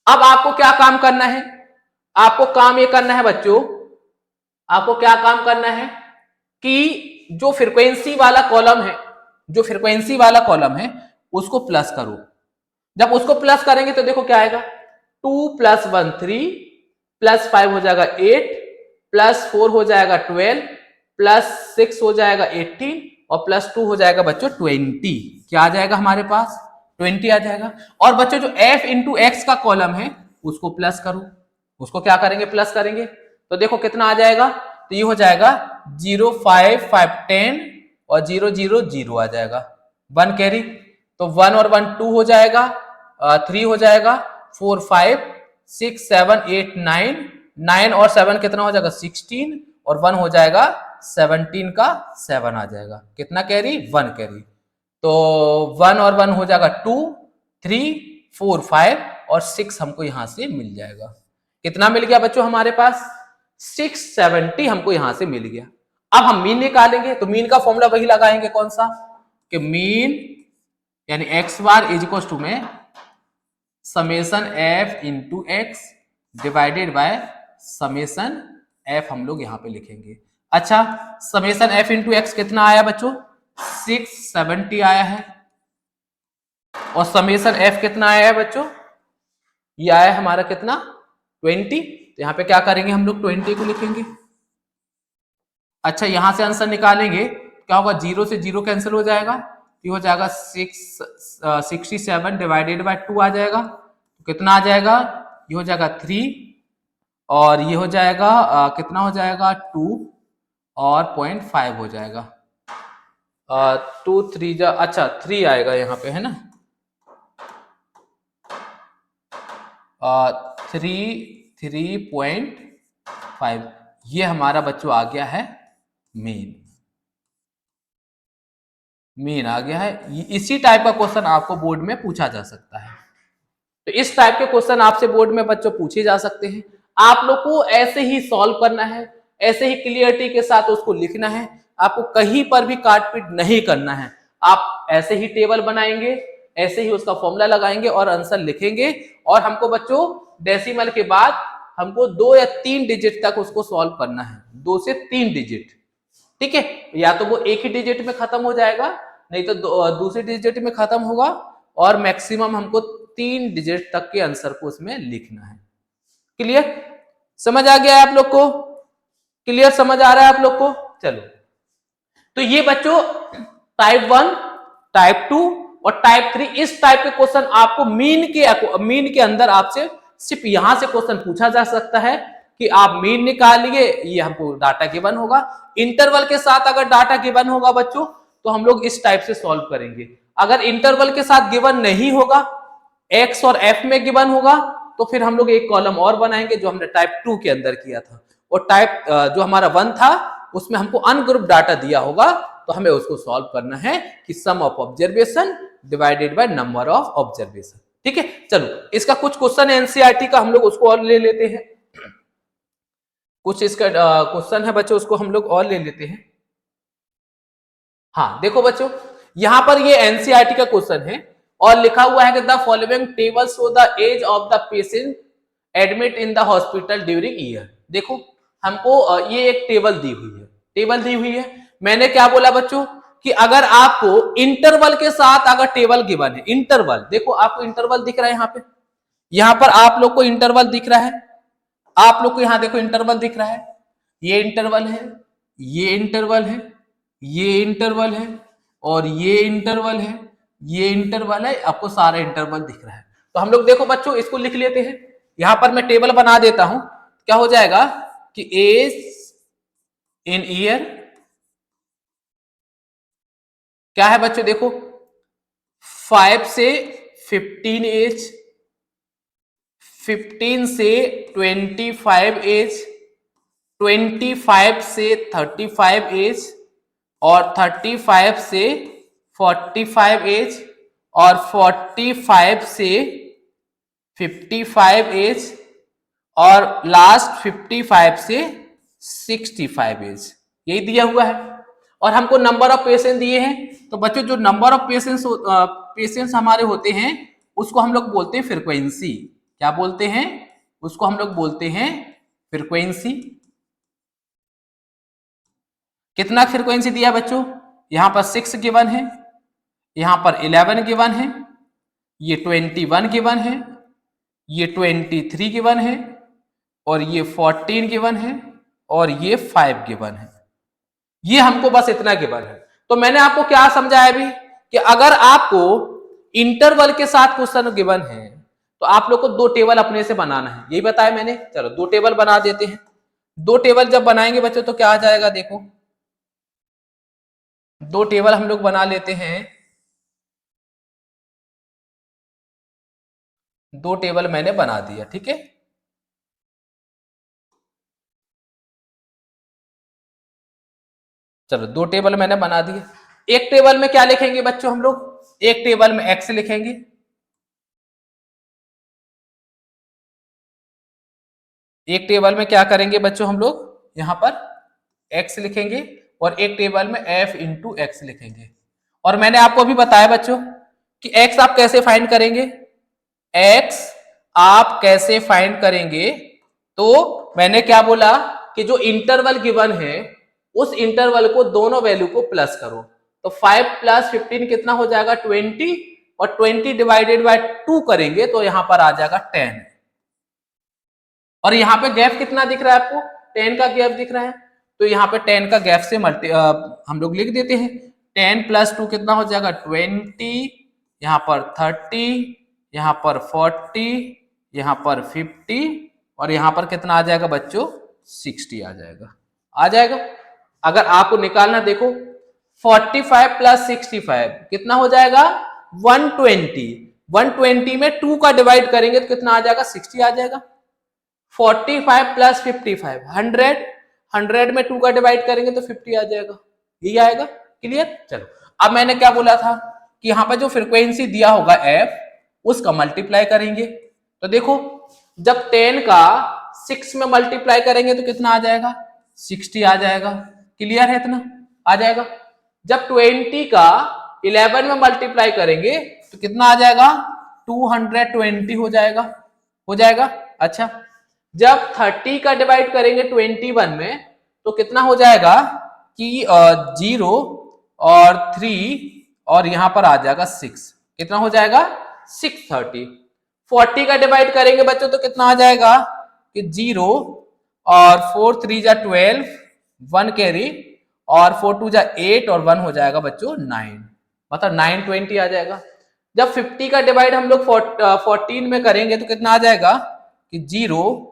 अब आपको क्या काम करना है, आपको काम ये करना है बच्चों, आपको क्या काम करना है कि जो फ्रीक्वेंसी वाला कॉलम है, जो फ्रीक्वेंसी वाला कॉलम है उसको प्लस करो। जब उसको प्लस करेंगे तो देखो क्या आएगा, 2 प्लस 1 3 प्लस 5 हो जाएगा 8 प्लस 4 हो जाएगा 12 प्लस 6 हो जाएगा 18 और प्लस 2 हो जाएगा बच्चों 20। क्या आ जाएगा हमारे पास, 20 आ जाएगा। और बच्चों जो f इंटू एक्स का कॉलम है उसको प्लस करो, उसको क्या करेंगे, प्लस करेंगे तो देखो कितना आ जाएगा, तो ये हो जाएगा 0 5 5 10 और 0 0 0 आ जाएगा, 1 कैरी, तो 1 और 1 2 हो जाएगा, 3 हो जाएगा, 4 5 6 7 8 9, 9 और 7 कितना हो जाएगा 16, और 1 हो जाएगा 17 का 7 आ जाएगा, कितना कैरी, 1 कैरी, तो 1 और 1 हो जाएगा 2 3 4 5 और 6 हमको यहां से मिल जाएगा। कितना मिल गया बच्चों हमारे पास, 670 हमको यहां से मिल गया। अब हम मीन निकालेंगे तो मीन का फॉर्मूला वही लगाएंगे, कौन सा, कि मीन यानी x bar is equal to में summation F into x divided by summation F हम लोग यहां पे लिखेंगे। अच्छा, समेसन एफ इंटू एक्स कितना आया बच्चों, 670 आया है, और समेसन एफ कितना आया है बच्चों, ये आया है हमारा कितना 20, तो यहां पे क्या करेंगे हम लोग 20 को लिखेंगे। अच्छा, यहां से आंसर निकालेंगे क्या होगा, 0 से 0 कैंसिल हो जाएगा, ये हो जाएगा 67 डिवाइडेड बाय 2 आ जाएगा, तो कितना आ जाएगा, ये हो जाएगा 3 और ये हो जाएगा कितना हो जाएगा 2 और 0.5 हो जाएगा, 2 3 जा, अच्छा 3 आएगा यहाँ पे है ना, 3.5, ये हमारा बच्चों आ गया है मीन आ गया है। इसी टाइप का क्वेश्चन आपको बोर्ड में पूछा जा सकता है। तो इस टाइप के क्वेश्चन आपसे बोर्ड में बच्चों पूछे जा सकते हैं। आप लोग को ऐसे ही सॉल्व करना है, ऐसे ही क्लियरिटी के साथ उसको लिखना है, आपको कहीं पर भी काटपीट नहीं करना है। आप ऐसे ही टेबल बनाएंगे, ऐसे ही उसका फॉर्मूला लगाएंगे और आंसर लिखेंगे। और हमको बच्चों डेसिमल के बाद हमको 2 या 3 डिजिट तक उसको सॉल्व करना है, 2 से 3 डिजिट, ठीक है। या तो वो एक ही डिजिट में खत्म हो जाएगा, नहीं तो दूसरे डिजिट में खत्म होगा, और मैक्सिमम हमको 3 डिजिट तक के आंसर को उसमें लिखना है। क्लियर समझ आ गया है आप लोग को? क्लियर समझ आ रहा है आप लोग को? चलो, तो ये बच्चों टाइप 1, टाइप 2 और टाइप 3, इस टाइप के क्वेश्चन आपको मीन के अंदर आपसे सिर्फ यहां से क्वेश्चन पूछा जा सकता है कि आप मीन निकालिए, ये हमको डाटा गिवन होगा। इंटरवल के साथ अगर डाटा गिवन होगा बच्चों तो हम लोग इस टाइप से सॉल्व करेंगे। अगर इंटरवल के साथ गिवन नहीं होगा, एक्स और एफ में गिवन होगा, तो फिर हम लोग एक कॉलम और बनाएंगे जो हमने टाइप 2 के अंदर किया था। और टाइप जो हमारा 1 था उसमें हमको अनग्रुप डाटा दिया होगा, तो हमें उसको सॉल्व करना है कि sum of observation divided by number of observation. ठीक है, चलो इसका कुछ क्वेश्चन है एनसीईआरटी का, हम लोग उसको और ले लेते हैं। कुछ इसका क्वेश्चन है बच्चों, उसको हम लोग और ले लेते हैं। हाँ देखो बच्चों, यहां पर ये एनसीईआरटी का क्वेश्चन है और लिखा हुआ है कि the following table show the age of the patient admit in the hospital during year. देखो हमको ये एक टेबल दी हुई है। मैंने क्या बोला बच्चों कि अगर आपको इंटरवल के साथ अगर टेबल गिवन है, इंटरवल देखो आपको इंटरवल दिख रहा है, यहां पर आप लोग को इंटरवल दिख रहा है, आप लोग को यहां देखो इंटरवल दिख रहा है, ये इंटरवल है, ये इंटरवल है, ये इंटरवल है, और ये इंटरवल है, ये इंटरवल है, आपको सारा इंटरवल दिख रहा है। तो हम लोग देखो बच्चों इसको लिख लेते हैं। यहां पर मैं टेबल बना देता हूं, क्या हो जाएगा कि एज इन ईयर क्या है बच्चों, देखो 5 से 15 एज, 15 से 25 एज, 25 से 35 एज, और 35 से 45 एज, और 45 से 55 एज, और लास्ट 55 से 65 एज, यही दिया हुआ है। और हमको नंबर ऑफ पेशेंट दिए हैं, तो बच्चों जो नंबर ऑफ पेशेंट्स हमारे होते हैं उसको हम लोग बोलते हैं फ्रीक्वेंसी। क्या बोलते हैं उसको? हम लोग बोलते हैं फ्रीक्वेंसी। कितना फ्रीक्वेंसी दिया बच्चों? यहां पर 6 गिवन है, यहां पर 11 गिवन है, ये 21 गिवन है, ये 23 गिवन है, और ये 14 गिवन है, और ये 5 गिवन है। ये हमको बस इतना गिवन है। तो मैंने आपको क्या समझाया अभी कि अगर आपको इंटरवल के साथ क्वेश्चन गिवन है तो आप लोग को 2 टेबल अपने से बनाना है, यही बताया मैंने। चलो 2 टेबल बना देते हैं। 2 टेबल जब बनाएंगे बच्चों तो क्या आ जाएगा, देखो 2 टेबल हम लोग बना लेते हैं। 2 टेबल मैंने बना दिया, ठीक है। चलो 2 टेबल मैंने बना दिए। एक टेबल में क्या लिखेंगे बच्चों हम लोग? एक टेबल में एक्स लिखेंगे, एक टेबल में क्या करेंगे बच्चों हम लोग, यहां पर एक्स लिखेंगे, और एक टेबल में एफ इंटू एक्स लिखेंगे। और मैंने आपको अभी बताया बच्चों कि एक्स आप कैसे फाइंड करेंगे, एक्स आप कैसे फाइंड करेंगे। तो मैंने क्या बोला कि जो इंटरवल गिवन है उस इंटरवल को दोनों वैल्यू को प्लस करो। तो 5 + 15 कितना हो जाएगा, 20, और 20 डिवाइडेड बाय 2 करेंगे तो यहां पर आ जाएगा 10। और यहाँ पे गैप कितना दिख रहा है आपको, 10 का गैप दिख रहा है। तो यहाँ पे 10 का गैप से हम लोग लिख देते हैं। 10 + 2 कितना हो जाएगा, 20, यहाँ पर 30, यहाँ पर 40, यहाँ पर 50, और यहाँ पर कितना आ जाएगा बच्चों, 60 आ जाएगा। आ जाएगा। अगर आपको निकालना देखो 45 + 65 कितना हो जाएगा, 120। 120 में 2 का डिवाइड करेंगे तो कितना आ जाएगा, 60 आ जाएगा। 45 + 55 100, 100 में 2 का डिवाइड करेंगे तो 50 आ जाएगा, यही आएगा। क्लियर। चलो अब मैंने क्या बोला था कि यहाँ पर जो फ्रीक्वेंसी दिया होगा एफ, उसका मल्टीप्लाई करेंगे। तो देखो जब 10 का 6 में मल्टीप्लाई करेंगे तो कितना आ जाएगा, 60 आ जाएगा। क्लियर है इतना, आ जाएगा। जब 20 का 11 में मल्टीप्लाई करेंगे तो कितना आ जाएगा, 220 हो जाएगा, हो जाएगा। अच्छा, जब 30 का डिवाइड करेंगे 21 में तो कितना हो जाएगा कि 0 और 3 और यहां पर आ जाएगा 6, कितना हो जाएगा 630। 40 का डिवाइड करेंगे बच्चों तो कितना आ जाएगा कि 0 और 4 3 जा 12, 1 कैरी, और 4 2 जा 8 और 1 हो जाएगा बच्चों 9, मतलब 920 आ जाएगा। जब 50 का डिवाइड हम लोग 14 में करेंगे तो कितना आ जाएगा कि 0,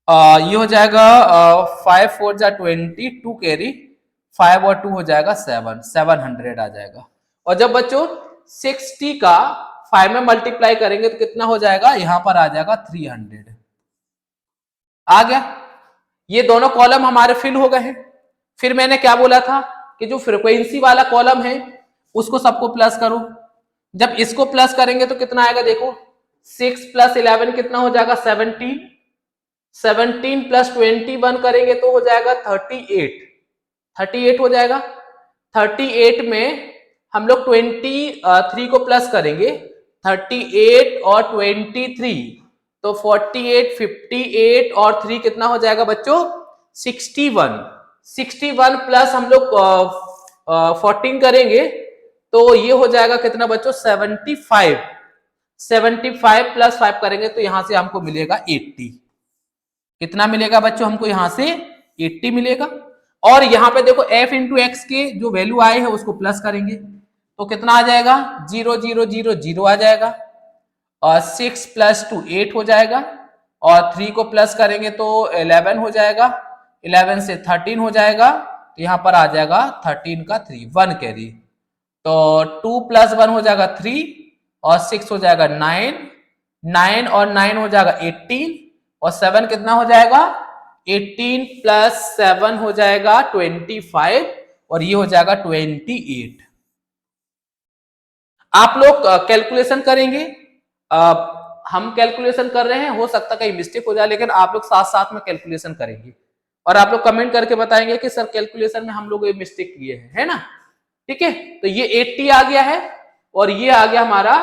ये हो जाएगा 5 4 जा 20, 2 कैरी, 5 और 2 हो जाएगा 700 आ जाएगा। और जब बच्चों 60 का 5 में मल्टीप्लाई करेंगे तो कितना हो जाएगा, यहां पर आ जाएगा 300, आ गया। ये दोनों कॉलम हमारे फिल हो गए हैं। फिर मैंने क्या बोला था कि जो फ्रीक्वेंसी वाला कॉलम है उसको सबको प्लस करो। जब इसको प्लस करेंगे तो कितना आएगा, देखो 6 + 11 कितना हो जाएगा 17, 17 + 21 करेंगे तो हो जाएगा 38, 38 हो जाएगा। 38 में हम लोग 23 को प्लस करेंगे, 38 और 23 तो 48, 58 और 3 कितना हो जाएगा बच्चों 61, 61 प्लस हम लोग 14 करेंगे तो ये हो जाएगा कितना बच्चों 75, 75 + 5 करेंगे तो यहां से हमको मिलेगा 80। कितना मिलेगा बच्चों हमको यहां से 80 मिलेगा। और यहां पे देखो f इंटू एक्स के जो वैल्यू आए है उसको प्लस करेंगे तो कितना आ जाएगा 0 0 0 0 आ जाएगा, और 6 + 2 8 हो जाएगा, और 3 को प्लस करेंगे तो 11 हो जाएगा, 11 से 13 हो जाएगा तो यहां पर आ जाएगा 13 का 3, 1 कैरी, तो 2 + 1 हो जाएगा 3 और 6 हो जाएगा 9, 9 और 9 हो जाएगा 18, और 7 कितना हो जाएगा 18 + 7 हो जाएगा 25, और ये हो जाएगा 28। आप लोग कैलकुलेशन करेंगे, हम कैलकुलेशन कर रहे हैं, हो सकता कहीं मिस्टेक हो जाए, लेकिन आप लोग साथ साथ में कैलकुलेशन करेंगे और आप लोग कमेंट करके बताएंगे कि सर कैलकुलेशन में हम लोग ये मिस्टेक किए हैं, है ना। ठीक है, तो ये 80 आ गया है और ये आ गया हमारा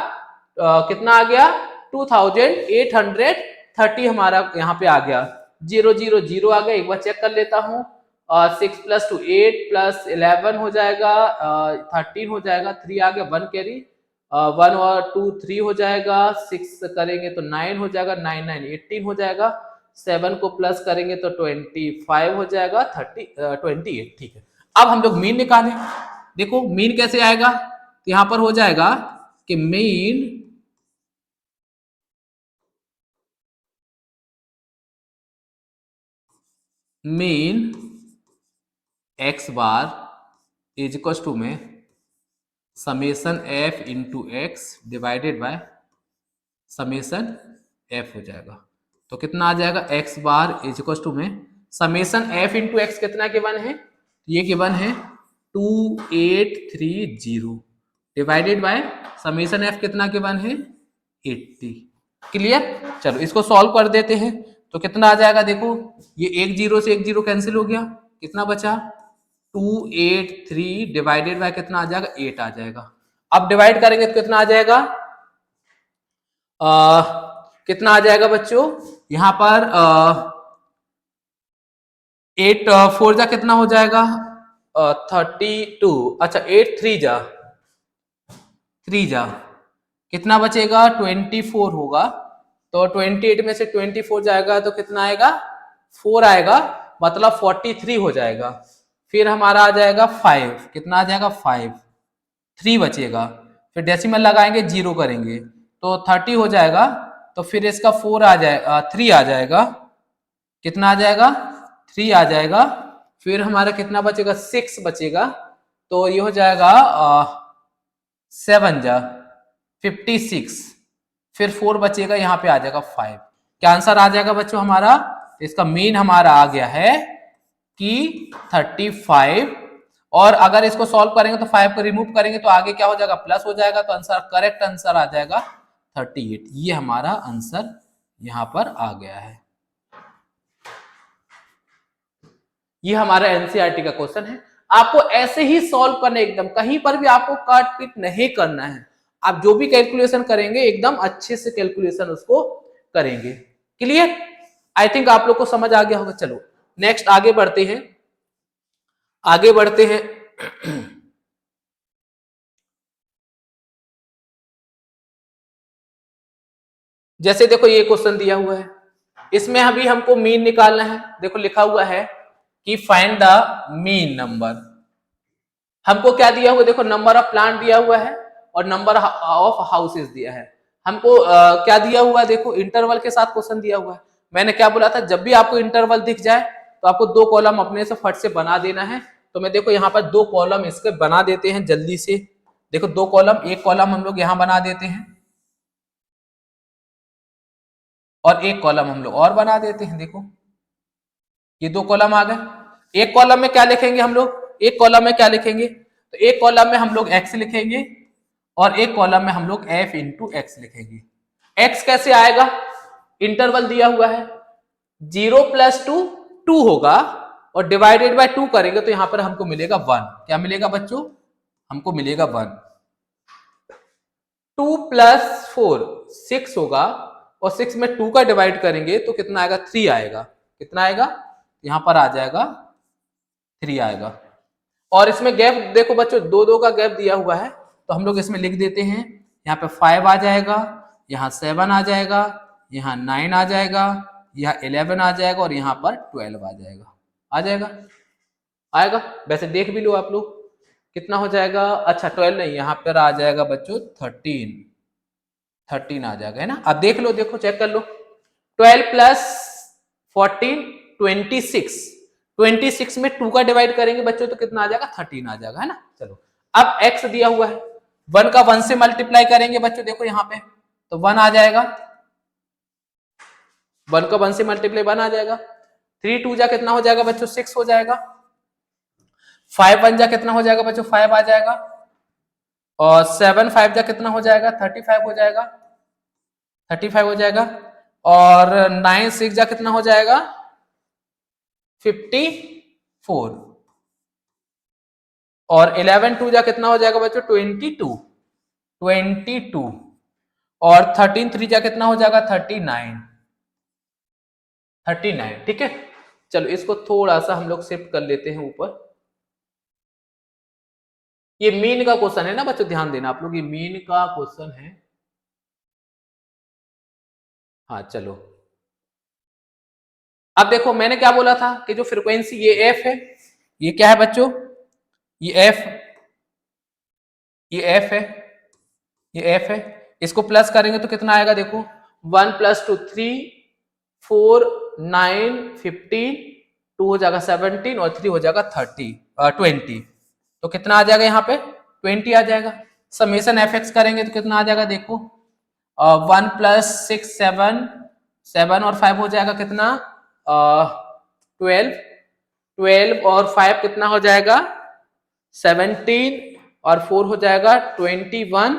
कितना आ गया 2830 हमारा यहाँ पे आ गया। 0 0 0 आ गया, एक बार चेक कर लेता हूँ। 6 + 2 8 + 11 हो जाएगा 13 हो जाएगा, 3 आ गया, 1 कैरी, 1 और 2 3 हो जाएगा, 6 करेंगे तो 9 हो जाएगा, 9 9 18 हो जाएगा, 7 को प्लस करेंगे तो 25 हो जाएगा, 28। ठीक है, अब हम लोग मीन निकालें। देखो मीन कैसे आएगा, तो यहां पर हो जाएगा कि mean x bar is equal to में summation f into x divided by summation f हो जाएगा। तो कितना आ जाएगा x bar is equal to में समेसन f इंटू एक्स कितना गिवन है, ये गिवन है 2830 डिवाइडेड बाय समेसन f कितना गिवन है 80। क्लियर, चलो इसको सॉल्व कर देते हैं तो कितना आ जाएगा, देखो ये 1 0 से 1 0 कैंसिल हो गया, कितना बचा 283 डिवाइडेड बाय कितना आ जाएगा 8 आ जाएगा। अब डिवाइड करेंगे तो कितना आ जाएगा, कितना आ जाएगा बच्चों यहां पर 8 4 जा कितना हो जाएगा 32, अच्छा 8 3 जा 3 जा कितना बचेगा 24 होगा, तो 28 में से 24 जाएगा तो कितना आएगा 4 आएगा, मतलब 43 हो जाएगा। फिर हमारा आ जाएगा 5, कितना आ जाएगा 5, 3 बचेगा, फिर डेसिमल लगाएंगे 0 करेंगे तो 30 हो जाएगा, तो फिर इसका 4 आ जाएगा 3 आ जाएगा, कितना आ जाएगा 3 आ जाएगा, फिर हमारा कितना बचेगा 6 बचेगा, तो ये हो जाएगा 7 जा 56, फिर 4 बचेगा, यहाँ पे आ जाएगा 5। क्या आंसर आ जाएगा बच्चों हमारा, इसका मीन हमारा आ गया है कि 35 और अगर इसको सॉल्व करेंगे तो 5 को रिमूव करेंगे तो आगे क्या हो जाएगा, प्लस हो जाएगा। तो आंसर, करेक्ट आंसर आ जाएगा 38। ये हमारा आंसर यहां पर आ गया है। ये हमारा एनसीईआरटी का क्वेश्चन है। आपको ऐसे ही सॉल्व करना, एकदम कहीं पर भी आपको काट पीट नहीं करना है। आप जो भी कैलकुलेशन करेंगे एकदम अच्छे से कैलकुलेशन उसको करेंगे। क्लियर? आई थिंक आप लोग को समझ आ गया होगा। चलो नेक्स्ट आगे बढ़ते हैं, आगे बढ़ते हैं। जैसे देखो ये क्वेश्चन दिया हुआ है, इसमें अभी हमको मीन निकालना है। देखो लिखा हुआ है कि फाइंड द मीन नंबर। हमको क्या दिया हुआ, देखो नंबर ऑफ प्लांट दिया हुआ है और नंबर ऑफ हाउसेस दिया है। हमको क्या दिया हुआ है, देखो इंटरवल के साथ क्वेश्चन दिया हुआ है। मैंने क्या बोला था, जब भी आपको इंटरवल दिख जाए तो आपको 2 कॉलम अपने से फट से बना देना है। तो मैं देखो यहाँ पर 2 कॉलम इसके बना देते हैं जल्दी से। देखो 2 कॉलम, एक कॉलम हम लोग यहाँ बना देते हैं और एक कॉलम हम लोग और बना देते हैं। देखो ये 2 कॉलम आ गए। एक कॉलम में क्या लिखेंगे हम लोग, एक कॉलम में क्या लिखेंगे, तो एक कॉलम में हम लोग x लिखेंगे और एक कॉलम में हम लोग f इंटू एक्स लिखेंगे। x कैसे आएगा, इंटरवल दिया हुआ है 0 + 2 2 होगा और डिवाइडेड बाय 2 करेंगे तो यहां पर हमको मिलेगा 1। क्या मिलेगा बच्चों, हमको मिलेगा 1। 2 + 4 6 होगा और 6 में 2 का डिवाइड करेंगे तो कितना आएगा, 3 आएगा। कितना आएगा, यहां पर आ जाएगा 3 आएगा। और इसमें गैप देखो बच्चों, 2 का गैप दिया हुआ है तो हम लोग इसमें लिख देते हैं। यहाँ पे 5 आ जाएगा, यहाँ 7 आ जाएगा, यहाँ 9 आ जाएगा, यहाँ 11 आ जाएगा और यहाँ पर 12 आ जाएगा। आ जाएगा, आएगा। वैसे देख भी लो आप लोग कितना हो जाएगा। अच्छा 12 नहीं, यहाँ पर आ जाएगा बच्चों 13 आ जाएगा, है ना। अब देख लो, देखो चेक कर लो। 12 + 14 26 में 2 का डिवाइड करेंगे बच्चों तो कितना आ जाएगा, 13 आ जाएगा, है ना। चलो अब x दिया हुआ है, 1 का 1 से मल्टीप्लाई करेंगे बच्चों, देखो यहाँ पे तो 1 आ जाएगा। 1 का 1 से मल्टीप्लाई 1 आ जाएगा। 3 2 जा कितना हो जाएगा बच्चों, 6 हो जाएगा। 5 1 जा कितना हो जाएगा बच्चों, 5 आ जाएगा। और 7 5 जा कितना हो जाएगा, 35 हो जाएगा। 35 हो जाएगा। और 9 6 जा कितना हो जाएगा, 54। और 11 2 जा कितना हो जाएगा बच्चों, 22। और 13 3 जा कितना हो जाएगा, 39। ठीक है। चलो इसको थोड़ा सा हम लोग शिफ्ट कर लेते हैं ऊपर। ये मीन का क्वेश्चन है ना बच्चों, ध्यान देना आप लोग, ये मीन का क्वेश्चन है। हाँ चलो, अब देखो मैंने क्या बोला था कि जो फ्रीक्वेंसी ये एफ है, ये क्या है बच्चों, ये एफ, ये एफ है, ये एफ है। इसको प्लस करेंगे तो कितना आएगा, देखो 1 + 2 3 4 9 15, 2 हो जाएगा 17 और 3 हो जाएगा 20। तो कितना आ जाएगा, यहाँ पे 20 आ जाएगा। समेशन एफ एक्स करेंगे तो कितना आ जाएगा, देखो 1 + 6 7 और 5 हो जाएगा कितना, 12 और 5 कितना हो जाएगा, 17 और 4 हो जाएगा 21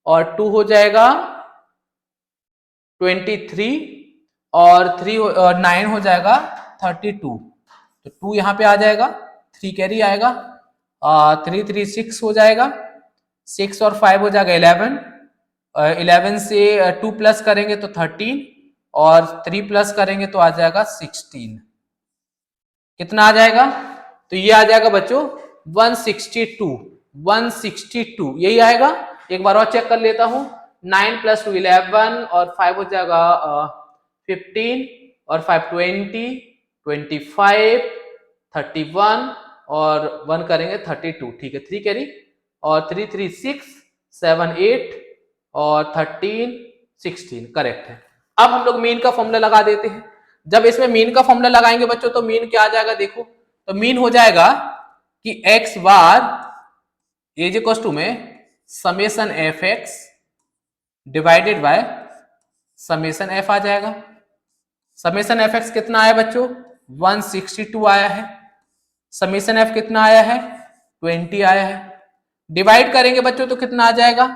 और 2 हो जाएगा 23 और 9 हो जाएगा 32। तो 2 यहाँ पे आ जाएगा, 3 कैरी आएगा, 3 3 6 हो जाएगा, 6 और 5 हो जाएगा 11, 11 से 2 प्लस करेंगे तो 13 और 3 प्लस करेंगे तो आ जाएगा 16। कितना आ जाएगा, तो ये आ जाएगा बच्चों 162 यही आएगा। एक बार और चेक कर लेता हूं, 9 + 2 11 और 5 हो जाएगा 15 और 5 20 25 31 और 1 करेंगे 32। ठीक है, 3 कैरी और 3 3 6 7 8 और 13 16 करेक्ट है। अब हम लोग मीन का फॉर्मूला लगा देते हैं। जब इसमें मीन का फॉर्मूला लगाएंगे बच्चों तो मीन क्या आ जाएगा, देखो तो मीन हो जाएगा कि x bar is equal to में summation F x divided by summation F आ जाएगा। समेशन एफ एक्स कितना आया बच्चों, 162 आया है। समेशन एफ कितना आया है, 20 आया है। डिवाइड करेंगे बच्चों तो कितना आ जाएगा,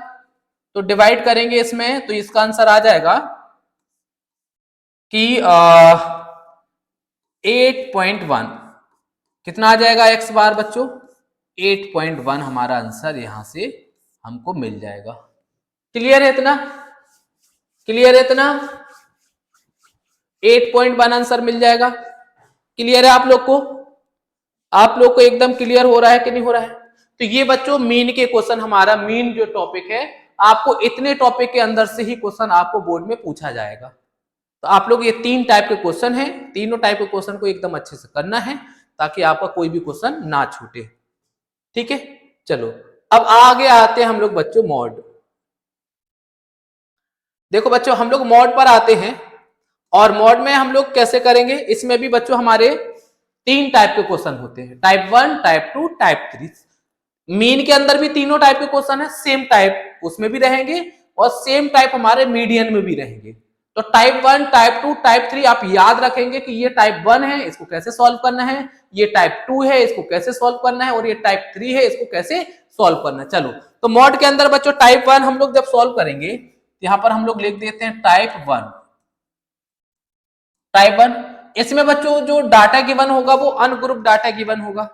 तो डिवाइड करेंगे इसमें तो इसका आंसर आ जाएगा कि 8.1। कितना आ जाएगा x बार बच्चों, 8.1 हमारा आंसर यहां से हमको मिल जाएगा। क्लियर है इतना, क्लियर है इतना, 8.1 आंसर मिल जाएगा। क्लियर है आप लोग को, आप लोग को एकदम क्लियर हो रहा है कि नहीं हो रहा है। तो ये बच्चों मीन के क्वेश्चन, हमारा मीन जो टॉपिक है, आपको इतने टॉपिक के अंदर से ही क्वेश्चन आपको बोर्ड में पूछा जाएगा। तो आप लोग ये 3 टाइप के क्वेश्चन हैं, तीनों टाइप के क्वेश्चन को एकदम अच्छे से करना है ताकि आपका कोई भी क्वेश्चन ना छूटे। ठीक है, चलो अब आगे आते हैं हम लोग बच्चों मॉड। देखो बच्चों हम लोग मॉड पर आते हैं और मॉड में हम लोग कैसे करेंगे, इसमें भी बच्चों हमारे 3 टाइप के क्वेश्चन होते हैं, टाइप 1, टाइप 2, टाइप 3। मीन के अंदर भी तीनों टाइप के क्वेश्चन है, सेम टाइप उसमें भी रहेंगे और सेम टाइप हमारे मीडियन में भी रहेंगे। तो टाइप 1, टाइप 2, टाइप 3 आप याद रखेंगे कि ये टाइप 1 है, इसको कैसे सॉल्व करना है, ये टाइप 2 है, इसको कैसे सॉल्व करना है, और ये टाइप 3 है, इसको कैसे सॉल्व करना है। चलो तो मॉड के अंदर बच्चों टाइप 1 हम लोग जब सॉल्व करेंगे, यहां पर हम लोग लिख देते हैं टाइप 1। टाइप 1 इसमें बच्चों जो डाटा गिवन होगा वो अनग्रुप डाटा गिवन होगा।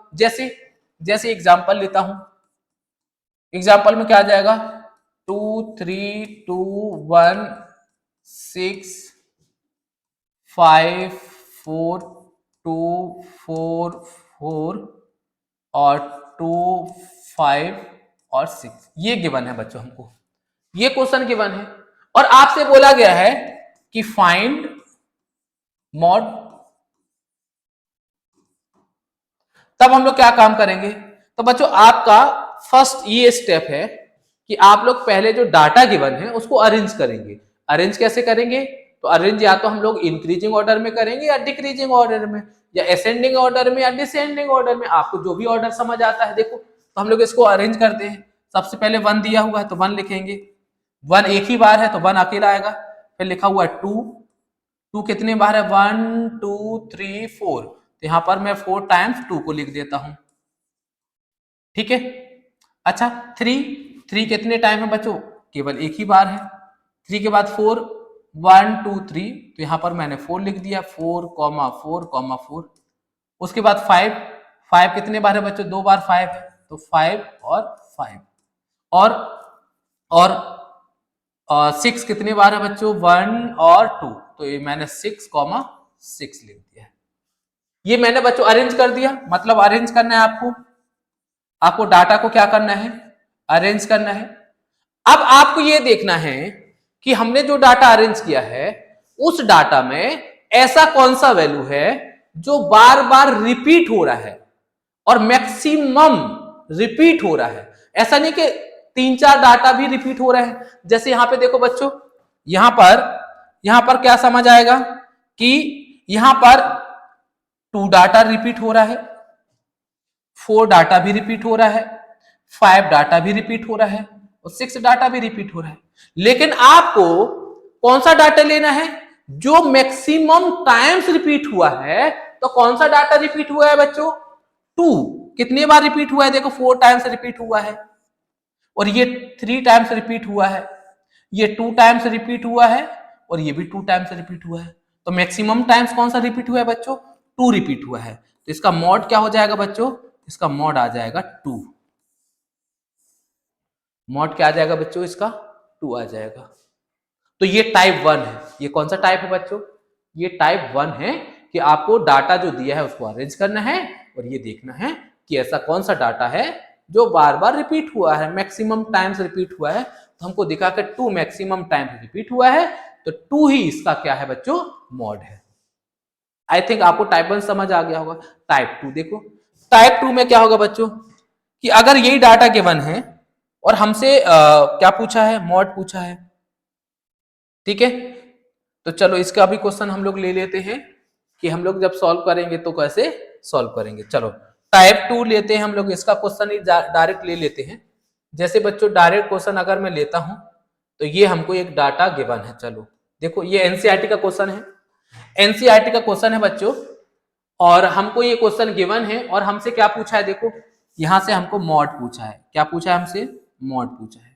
जैसे एग्जांपल लेता हूं, एग्जांपल में क्या आ जाएगा, 2 3 2 1 6 5 4 2 4 4 और 2 5 और 6, ये गिवन है बच्चों हमको, ये क्वेश्चन गिवन है और आपसे बोला गया है कि फाइंड मॉड। तब हम लोग क्या काम करेंगे, तो बच्चों आपका फर्स्ट ये स्टेप है कि आप लोग पहले जो डाटा गिवन है उसको अरेंज करेंगे। अरेंज कैसे करेंगे, तो अरेंज या तो हम लोग इंक्रीजिंग ऑर्डर में करेंगे या डिक्रीजिंग ऑर्डर में, या असेंडिंग ऑर्डर में या डिसेंडिंग ऑर्डर में, आपको जो भी ऑर्डर समझ आता है। देखो तो हम लोग इसको अरेंज करते हैं, सबसे पहले 1 दिया हुआ है तो 1 लिखेंगे, 1 एक ही बार है तो 1 अकेला आएगा। फिर लिखा हुआ है 2, 2 कितने बार है, 1 2 3 4, तो यहां पर मैं 4 टाइम्स 2 को लिख देता हूं। ठीक है, अच्छा 3, 3 कितने टाइम है बच्चों, केवल एक ही बार है। 3 के बाद 4, 1 2 3, तो यहां पर मैंने 4 लिख दिया, 4 4 4। उसके बाद 5, 5 कितने बार है बच्चों, 2 बार 5 है, तो 5 और 5 और 6 कितने बार है बच्चों, 1 और 2, तो ये मैंने 6 6 लिख दिया। ये मैंने बच्चों अरेंज कर दिया, मतलब अरेंज करना है आपको डाटा को क्या करना है, अरेंज करना है। अब आपको ये देखना है कि हमने जो डाटा अरेंज किया है उस डाटा में ऐसा कौन सा वैल्यू है जो बार बार रिपीट हो रहा है और मैक्सिमम रिपीट हो रहा है। ऐसा नहीं कि 3-4 डाटा भी रिपीट हो रहे हैं। जैसे यहां पे देखो बच्चों, यहां पर क्या समझ आएगा कि यहां पर 2 डाटा रिपीट हो रहा है, 4 डाटा भी रिपीट हो रहा है, 5 डाटा भी रिपीट हो रहा है और 6 डाटा भी रिपीट हो रहा है। लेकिन आपको कौन सा डाटा लेना है जो मैक्सिमम टाइम्स रिपीट हुआ है। तो कौन सा डाटा रिपीट हुआ है बच्चों, 2 कितने बार रिपीट हुआ है, देखो 4 टाइम्स रिपीट हुआ है और ये 3 टाइम्स रिपीट हुआ है, ये 2 टाइम्स रिपीट हुआ है और ये भी 2 टाइम्स रिपीट हुआ है। तो मैक्सिमम टाइम्स कौन सा रिपीट हुआ है बच्चों, 2 रिपीट हुआ है। तो इसका मॉड क्या हो जाएगा बच्चों, इसका मॉड आ जाएगा 2। मॉड क्या आ जाएगा बच्चों, इसका 2 आ जाएगा। तो ये टाइप 1 है। ये कौन सा टाइप है बच्चों, ये टाइप 1 है कि आपको डाटा जो दिया है उसको अरेंज करना है और ये देखना है कि ऐसा कौन सा डाटा है जो बार बार रिपीट हुआ है, मैक्सिमम टाइम्स रिपीट हुआ है। तो हमको दिखा के 2 मैक्सिमम टाइम्स रिपीट हुआ है, तो 2 ही इसका क्या है बच्चों, मॉड है। आई थिंक आपको टाइप 1 समझ आ गया होगा। टाइप 2 देखो, टाइप 2 में क्या होगा बच्चों कि अगर यही डाटा गिवन है और हमसे क्या पूछा है, मॉड पूछा है। ठीक है, तो चलो इसका भी क्वेश्चन हम लोग ले लेते हैं कि हम लोग जब सॉल्व करेंगे तो कैसे सॉल्व करेंगे। चलो टाइप 2 लेते हैं हम लोग, इसका क्वेश्चन ही डायरेक्ट ले लेते हैं। जैसे बच्चों डायरेक्ट क्वेश्चन अगर मैं लेता हूं तो ये हमको एक डाटा गिवन है। चलो देखो ये एनसीईआरटी का क्वेश्चन है, एनसीईआरटी का क्वेश्चन है बच्चों, और हमको ये क्वेश्चन गिवन है और हमसे क्या पूछा है, देखो यहां से हमको मॉड पूछा है। क्या पूछा है हमसे? मॉड पूछा है।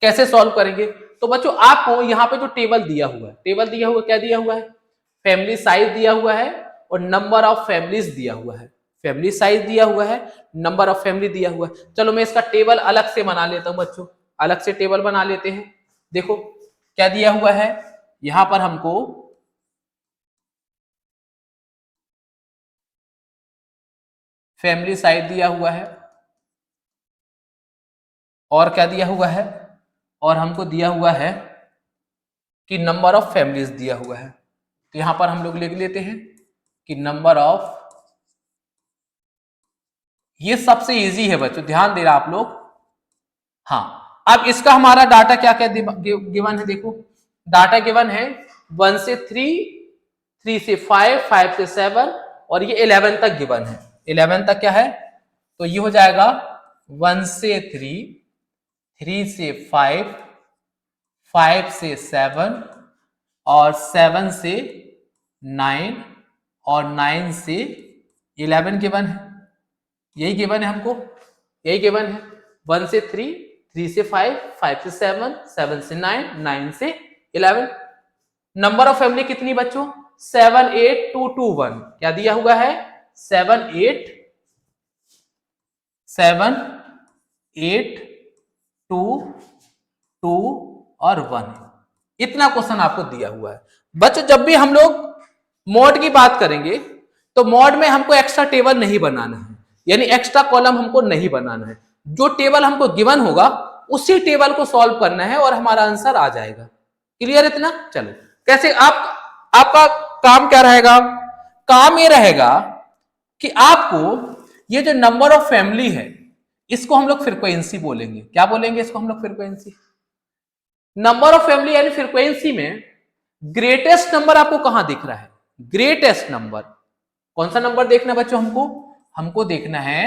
कैसे सॉल्व करेंगे? तो बच्चों आपको यहाँ पे जो टेबल दिया हुआ है, टेबल दिया हुआ क्या दिया हुआ है? फैमिली साइज दिया हुआ है और नंबर ऑफ फैमिलीज दिया हुआ है। फैमिली साइज दिया हुआ है, नंबर ऑफ फैमिली दिया हुआ है। चलो मैं इसका टेबल अलग से बना लेता हूं बच्चों, अलग से टेबल बना लेते हैं। देखो क्या दिया हुआ है, यहां पर हमको फैमिली साइज दिया हुआ है और क्या दिया हुआ है, और हमको दिया हुआ है कि नंबर ऑफ फैमिलीज दिया हुआ है। तो यहां पर हम लोग लिख लेते हैं कि नंबर ऑफ, ये सबसे इजी है बच्चों, ध्यान देना आप लोग। हाँ, अब इसका हमारा डाटा क्या क्या गिवन है, देखो डाटा गिवन है 1 से 3, 3 से 5, 5 से 7 और ये 11 तक गिवन है। 11 तक क्या है, तो ये हो जाएगा 1 से 3, 3 से 5, 5 से 7 और 7 से 9 और 9 से 11 गिवन है। यही गिवन है हमको, यही गिवन है। 1 से 3, 3 से 5, 5 से 7, 7 से 9, 9 से 11। नंबर ऑफ फैमिली कितनी बच्चों? 7, 8, 2, 2, 1। क्या दिया हुआ है? 7, 8, 7, 8, 2, 2 और 1। इतना क्वेश्चन आपको दिया हुआ है बच्चों। जब भी हम लोग मॉड की बात करेंगे तो मॉड में हमको एक्स्ट्रा टेबल नहीं बनाना है, यानी एक्स्ट्रा कॉलम हमको नहीं बनाना है। जो टेबल हमको गिवन होगा उसी टेबल को सॉल्व करना है और हमारा आंसर आ जाएगा। क्लियर इतना? चलो कैसे आपका काम क्या रहेगा? काम ये रहेगा कि आपको ये जो नंबर ऑफ फैमिली है इसको हम लोग फ्रीक्वेंसी बोलेंगे। क्या बोलेंगे इसको हम लोग? फ्रीक्वेंसी। नंबर ऑफ फैमिली यानी फ्रीक्वेंसी में ग्रेटेस्ट नंबर आपको कहां दिख रहा है? ग्रेटेस्ट नंबर कौन सा नंबर देखना है बच्चों हमको? हमको देखना है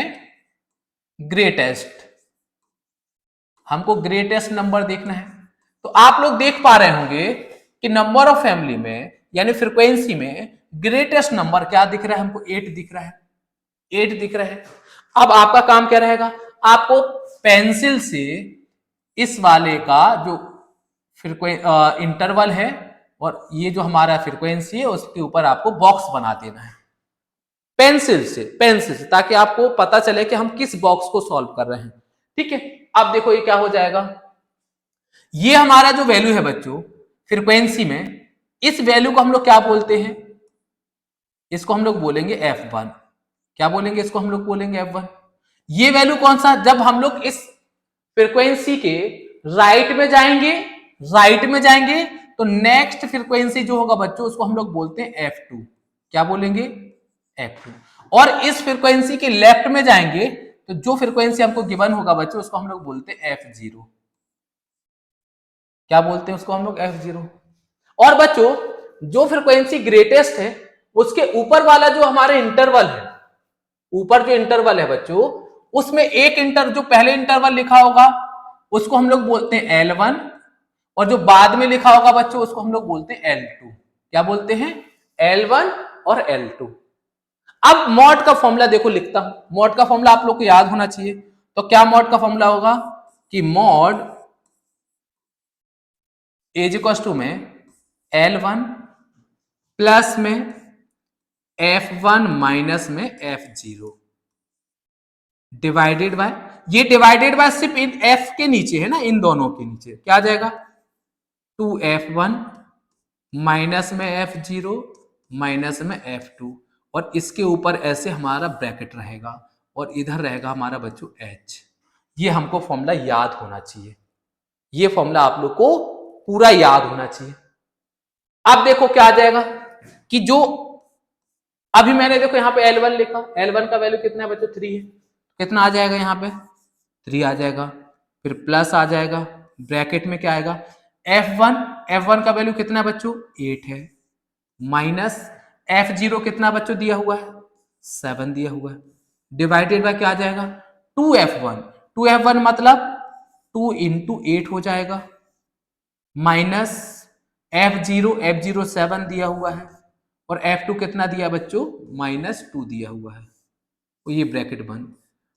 ग्रेटेस्ट, हमको ग्रेटेस्ट नंबर देखना है। तो आप लोग देख पा रहे होंगे कि नंबर ऑफ फैमिली में यानी फ्रीक्वेंसी में ग्रेटेस्ट नंबर क्या दिख रहा है हमको? 8 दिख रहा है, 8 दिख रहा है। अब आपका काम क्या रहेगा? आपको पेंसिल से इस वाले का जो इंटरवल है और ये जो हमारा फ्रीक्वेंसी है उसके ऊपर आपको बॉक्स बना देना है पेंसिल से, पेंसिल से, ताकि आपको पता चले कि हम किस बॉक्स को सॉल्व कर रहे हैं। ठीक है, अब देखो ये क्या हो जाएगा, ये हमारा जो वैल्यू है बच्चों फ्रीक्वेंसी में, इस वैल्यू को हम लोग क्या बोलते हैं? इसको हम लोग बोलेंगे F1। क्या बोलेंगे इसको? हम लोग बोलेंगे F1। ये वैल्यू कौन सा? जब हम लोग इस फ्रीक्वेंसी के राइट में जाएंगे, राइट में जाएंगे तो नेक्स्ट फ्रीक्वेंसी जो होगा बच्चों उसको हम लोग बोलते हैं F2। क्या बोलेंगे? F2। और इस फ्रीक्वेंसी के लेफ्ट में जाएंगे तो जो फ्रीक्वेंसी हमको गिवन होगा बच्चों उसको हम लोग बोलते हैं F0। क्या बोलते हैं उसको हम लोग? F0। और बच्चों जो फ्रीक्वेंसी ग्रेटेस्ट है उसके ऊपर वाला जो हमारे इंटरवल है, ऊपर जो इंटरवल है बच्चों उसमें एक जो पहले इंटरवल लिखा होगा उसको हम लोग बोलते हैं L1 और जो बाद में लिखा होगा बच्चों उसको हम लोग बोलते हैं L2। क्या बोलते हैं? L1 और L2। अब मॉड का फॉर्मूला देखो लिखता हूं। मॉड का फॉर्मूला आप लोग को याद होना चाहिए। तो क्या मॉड का फॉर्मूला होगा कि मॉड इज इक्वल टू में L1 प्लस में F1 माइनस में F0 डिवाइडेड बाय, ये डिवाइडेड बाय सिर्फ इन F के नीचे है ना, इन दोनों के नीचे क्या आ जाएगा? 2F1 माइनस में F0 माइनस में F2 और इसके ऊपर ऐसे हमारा ब्रैकेट रहेगा और इधर रहेगा हमारा बच्चों H। ये हमको फॉर्मूला याद होना चाहिए, ये फॉर्मूला आप लोग को पूरा याद होना चाहिए। अब देखो क्या आ जाएगा कि जो अभी मैंने देखो यहाँ पे L1 लिखा, L1 का वैल्यू कितना है बच्चों? 3 है। कितना आ जाएगा यहाँ पे? 3 आ जाएगा, फिर प्लस आ जाएगा, ब्रैकेट में क्या आएगा? F1, F1 का वैल्यू कितना है बच्चों? 8 है, माइनस F0 कितना बच्चों दिया हुआ है? 7 दिया हुआ है, डिवाइडेड बाय क्या आ जाएगा? 2F1। 2F1 मतलब 2 इंटू 8 हो जाएगा, माइनस F0, F0 7 दिया हुआ है और F2 कितना दिया बच्चों? -2 दिया हुआ है। तो ये ब्रैकेट बंद।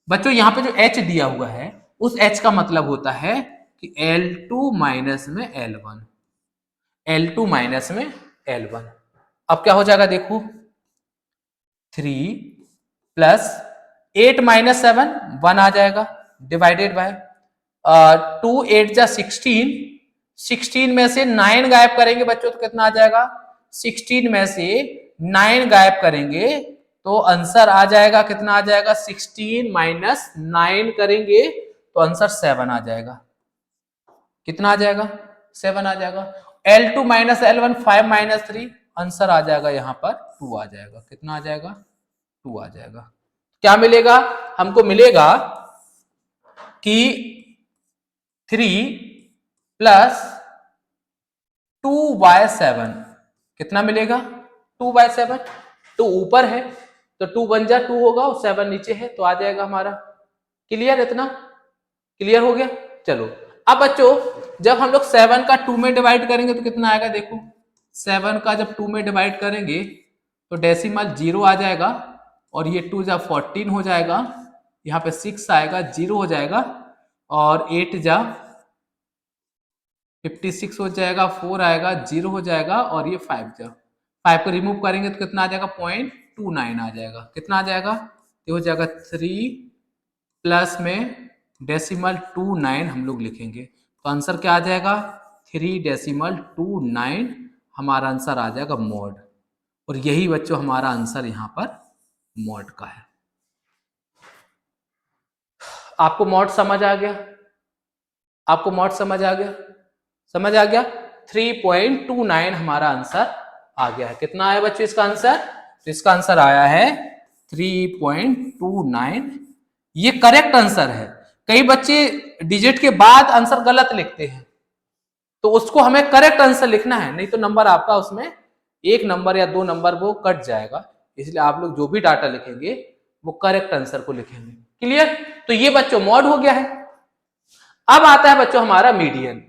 बच्चों यहाँ पे जो h दिया हुआ है उस h का मतलब होता है कि L2 माइनस में L1, L2 माइनस में L1। अब क्या हो जाएगा देखो, 3 प्लस 8 माइनस 7 1 आ जाएगा, डिवाइडेड बाय 2 8 जा 16, 16 में से 9 गायब करेंगे बच्चों तो कितना आ जाएगा, 16 में से 9 गायब करेंगे तो आंसर आ जाएगा, कितना आ जाएगा, 16 माइनस 9 करेंगे तो आंसर 7 आ जाएगा। कितना आ जाएगा, 7 आ जाएगा। L2 minus L1 5 minus 3, answer आ जाएगा यहाँ पर 2 आ जाएगा। कितना आ जाएगा, 2 आ जाएगा। क्या मिलेगा हमको, मिलेगा कि 3 प्लस 2/7, कितना मिलेगा, 2/7। 2 ऊपर है तो 2 बन जा 2 होगा और 7 नीचे है तो आ जाएगा हमारा। क्लियर, इतना क्लियर हो गया। चलो अब बच्चों जब हम लोग 7 का 2 में डिवाइड करेंगे तो कितना आएगा, देखो 7 का जब 2 में डिवाइड करेंगे तो डेसिमल 0 आ जाएगा और ये 2 जा 14 हो जाएगा, यहाँ पे 6 आएगा, 0 हो जाएगा और 8 जा 56 हो जाएगा, 4 आएगा, 0 हो जाएगा और ये 5 जा 5 को रिमूव करेंगे तो कितना आ जाएगा, 0.29 आ जाएगा। कितना आ जाएगा, ये हो जाएगा 3 प्लस में डेसिमल 29 हम लोग लिखेंगे तो आंसर क्या आ जाएगा, 3.29 हमारा आंसर आ जाएगा मॉड। और यही बच्चों हमारा आंसर यहाँ पर मॉड का है। आपको मॉड समझ आ गया, आपको मॉड समझ आ गया, समझ आ गया। 3.29 हमारा आंसर आ गया है। कितना आया बच्चों इसका आंसर, तो इसका आंसर आया है 3.29। ये करेक्ट आंसर है। कई बच्चे डिजिट के बाद आंसर गलत लिखते हैं तो उसको हमें करेक्ट आंसर लिखना है, नहीं तो नंबर आपका उसमें 1 नंबर या 2 नंबर वो कट जाएगा। इसलिए आप लोग जो भी डाटा लिखेंगे वो करेक्ट आंसर को लिखेंगे। क्लियर, तो ये बच्चों मॉड हो गया है। अब आता है बच्चों हमारा मीडियन।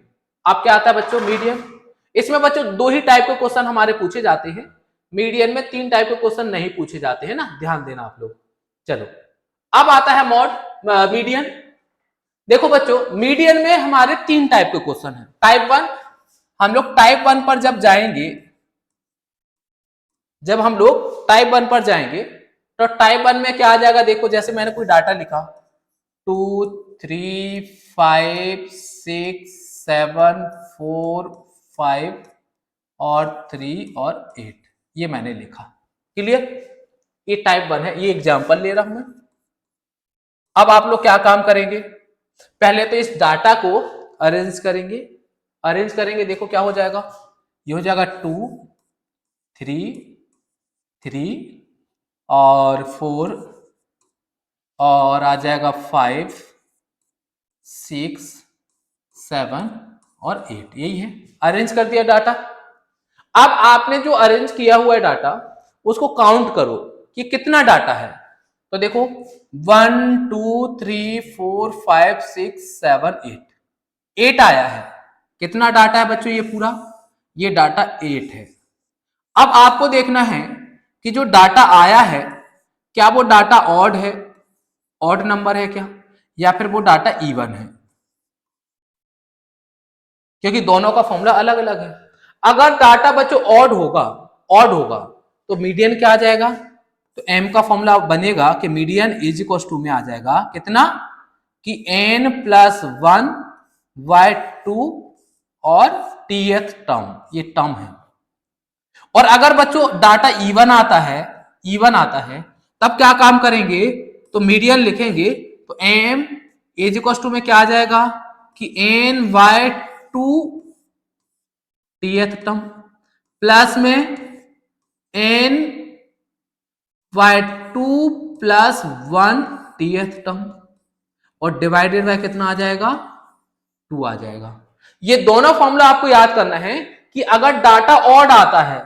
अब क्या आता है बच्चों, मीडियन। इसमें बच्चों 2 ही टाइप के क्वेश्चन हमारे पूछे जाते हैं, मीडियन में 3 टाइप के क्वेश्चन नहीं पूछे जाते हैं ना, ध्यान देना आप लोग। चलो अब आता है मॉड मीडियन। देखो बच्चों मीडियन में हमारे 3 टाइप के क्वेश्चन हैं। टाइप 1, हम लोग टाइप 1 पर जब जाएंगे, जब हम लोग टाइप 1 पर जाएंगे तो टाइप 1 में क्या आ जाएगा, देखो जैसे मैंने कोई डाटा लिखा 2 3 5 6 7 4 5 और 3 और 8, ये मैंने लिखा। क्लियर, ये टाइप 1 है, ये एग्जांपल ले रहा हूं मैं। अब आप लोग क्या काम करेंगे, पहले तो इस डाटा को अरेंज करेंगे। अरेंज करेंगे, देखो क्या हो जाएगा, ये हो जाएगा 2 3 3 और 4 और आ जाएगा 5 6 7 और 8, यही है। अरेंज कर दिया डाटा। अब आपने जो अरेंज किया हुआ है डाटा उसको काउंट करो कि कितना डाटा है। तो देखो 1 2 3 4 5 6 7 8 आया है। कितना डाटा है बच्चों, ये पूरा ये डाटा 8 है। अब आपको देखना है कि जो डाटा आया है क्या वो डाटा ऑड है, ऑड नंबर है क्या, या फिर वो डाटा इवन है, क्योंकि दोनों का फॉर्मूला अलग अलग है। अगर डाटा बच्चों ऑड होगा, ऑड होगा तो मीडियन क्या आ जाएगा, तो एम का फॉर्मूला बनेगा कि मीडियन इज इक्वल टू में आ जाएगा कितना, कि n प्लस 1 बाय 2 और टीएथ टर्म, ये टर्म है। और अगर बच्चों डाटा इवन आता है, इवन आता है तब क्या काम करेंगे, तो मीडियन लिखेंगे तो m इज इक्वल टू में क्या आ जाएगा कि n बाय 2 टीएथ टर्म प्लस में n बाय 2 प्लस 1 टीएथ टर्म और डिवाइडेड बाय कितना आ जाएगा, 2 आ जाएगा। ये दोनों फॉर्मूला आपको याद करना है कि अगर डाटा ऑड आता है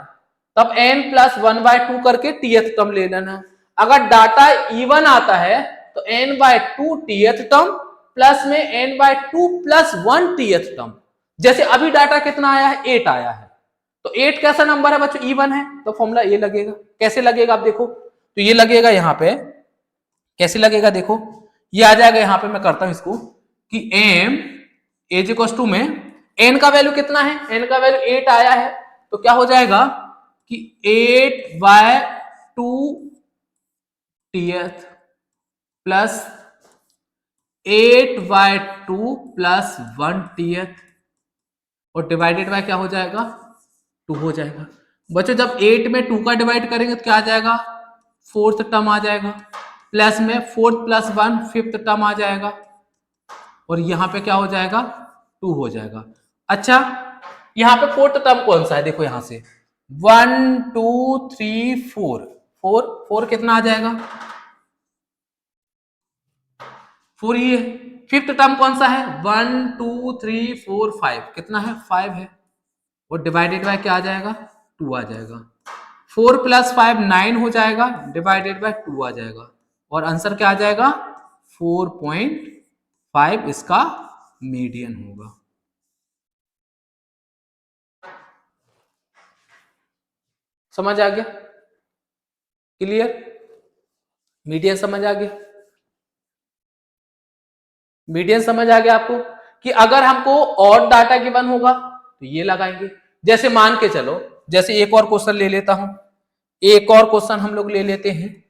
तब n प्लस 1 बाय 2 करके टीएथ टर्म ले लेना। अगर डाटा इवन आता है तो n बाय 2 टीएथ टर्म प्लस में n बाय 2 प्लस 1 टीएथ टर्म। जैसे अभी डाटा कितना आया है, 8 आया है, तो 8 कैसा नंबर है बच्चों, इवन है, तो फॉर्मूला ये लगेगा। कैसे लगेगा आप देखो, तो ये लगेगा यहां पे, कैसे लगेगा देखो, ये आ जाएगा, यहां पे मैं करता हूं इसको कि m इज इक्वल टू में n का वैल्यू कितना है, n का वैल्यू 8 आया है, तो क्या हो जाएगा कि 8/2 टीएथ प्लस 8/2 प्लस 1 टीएथ और डिवाइडेड बाय क्या हो जाएगा 2 हो जाएगा। बच्चों जब 8 में 2 का डिवाइड करेंगे तो क्या आ जाएगा, फोर्थ टर्म आ जाएगा, प्लस में 4 + 1 फिफ्थ टर्म आ जाएगा और यहां पे क्या हो जाएगा 2 हो जाएगा। अच्छा यहां पे फोर्थ टर्म कौन सा है, देखो यहां से 1 2 3 4 4 4 कितना आ जाएगा 4 ही है। फिफ्थ टर्म कौन सा है 1 2 3 4 5 कितना है 5 है और डिवाइडेड बाय क्या आ जाएगा 2 आ जाएगा। 4 + 5 9 हो जाएगा, डिवाइडेड बाय 2 आ जाएगा और आंसर क्या आ जाएगा 4.5 इसका मीडियन होगा। समझ आ गया, क्लियर, मीडियन समझ आ गया, मीडियन समझ आ गया आपको कि अगर हमको ऑड डाटा गिवन होगा तो ये लगाएंगे। जैसे मान के चलो, जैसे एक और क्वेश्चन ले लेता हूं, एक और क्वेश्चन हम लोग ले लेते हैं,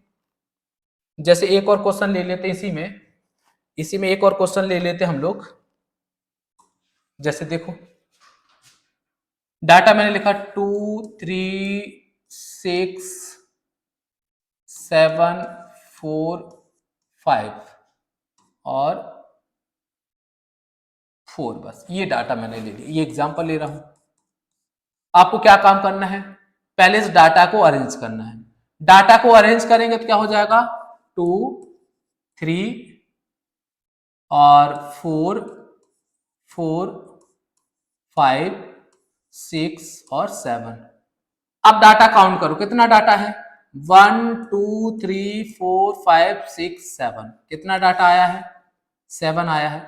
जैसे एक और क्वेश्चन ले लेते हैं, इसी में एक और क्वेश्चन ले लेते हैं हम लोग। जैसे देखो डाटा मैंने लिखा 2 3 6 7 4 5 और 4, बस ये डाटा मैंने ले लिया, ये एग्जांपल ले रहा हूं। आपको क्या काम करना है, पहले इस डाटा को अरेंज करना है। डाटा को अरेंज करेंगे तो क्या हो जाएगा 2 3 और 4 4 5 6 और 7। अब डाटा काउंट करो कितना डाटा है 1 2 3 4 5 6 7, कितना डाटा आया है 7 आया है।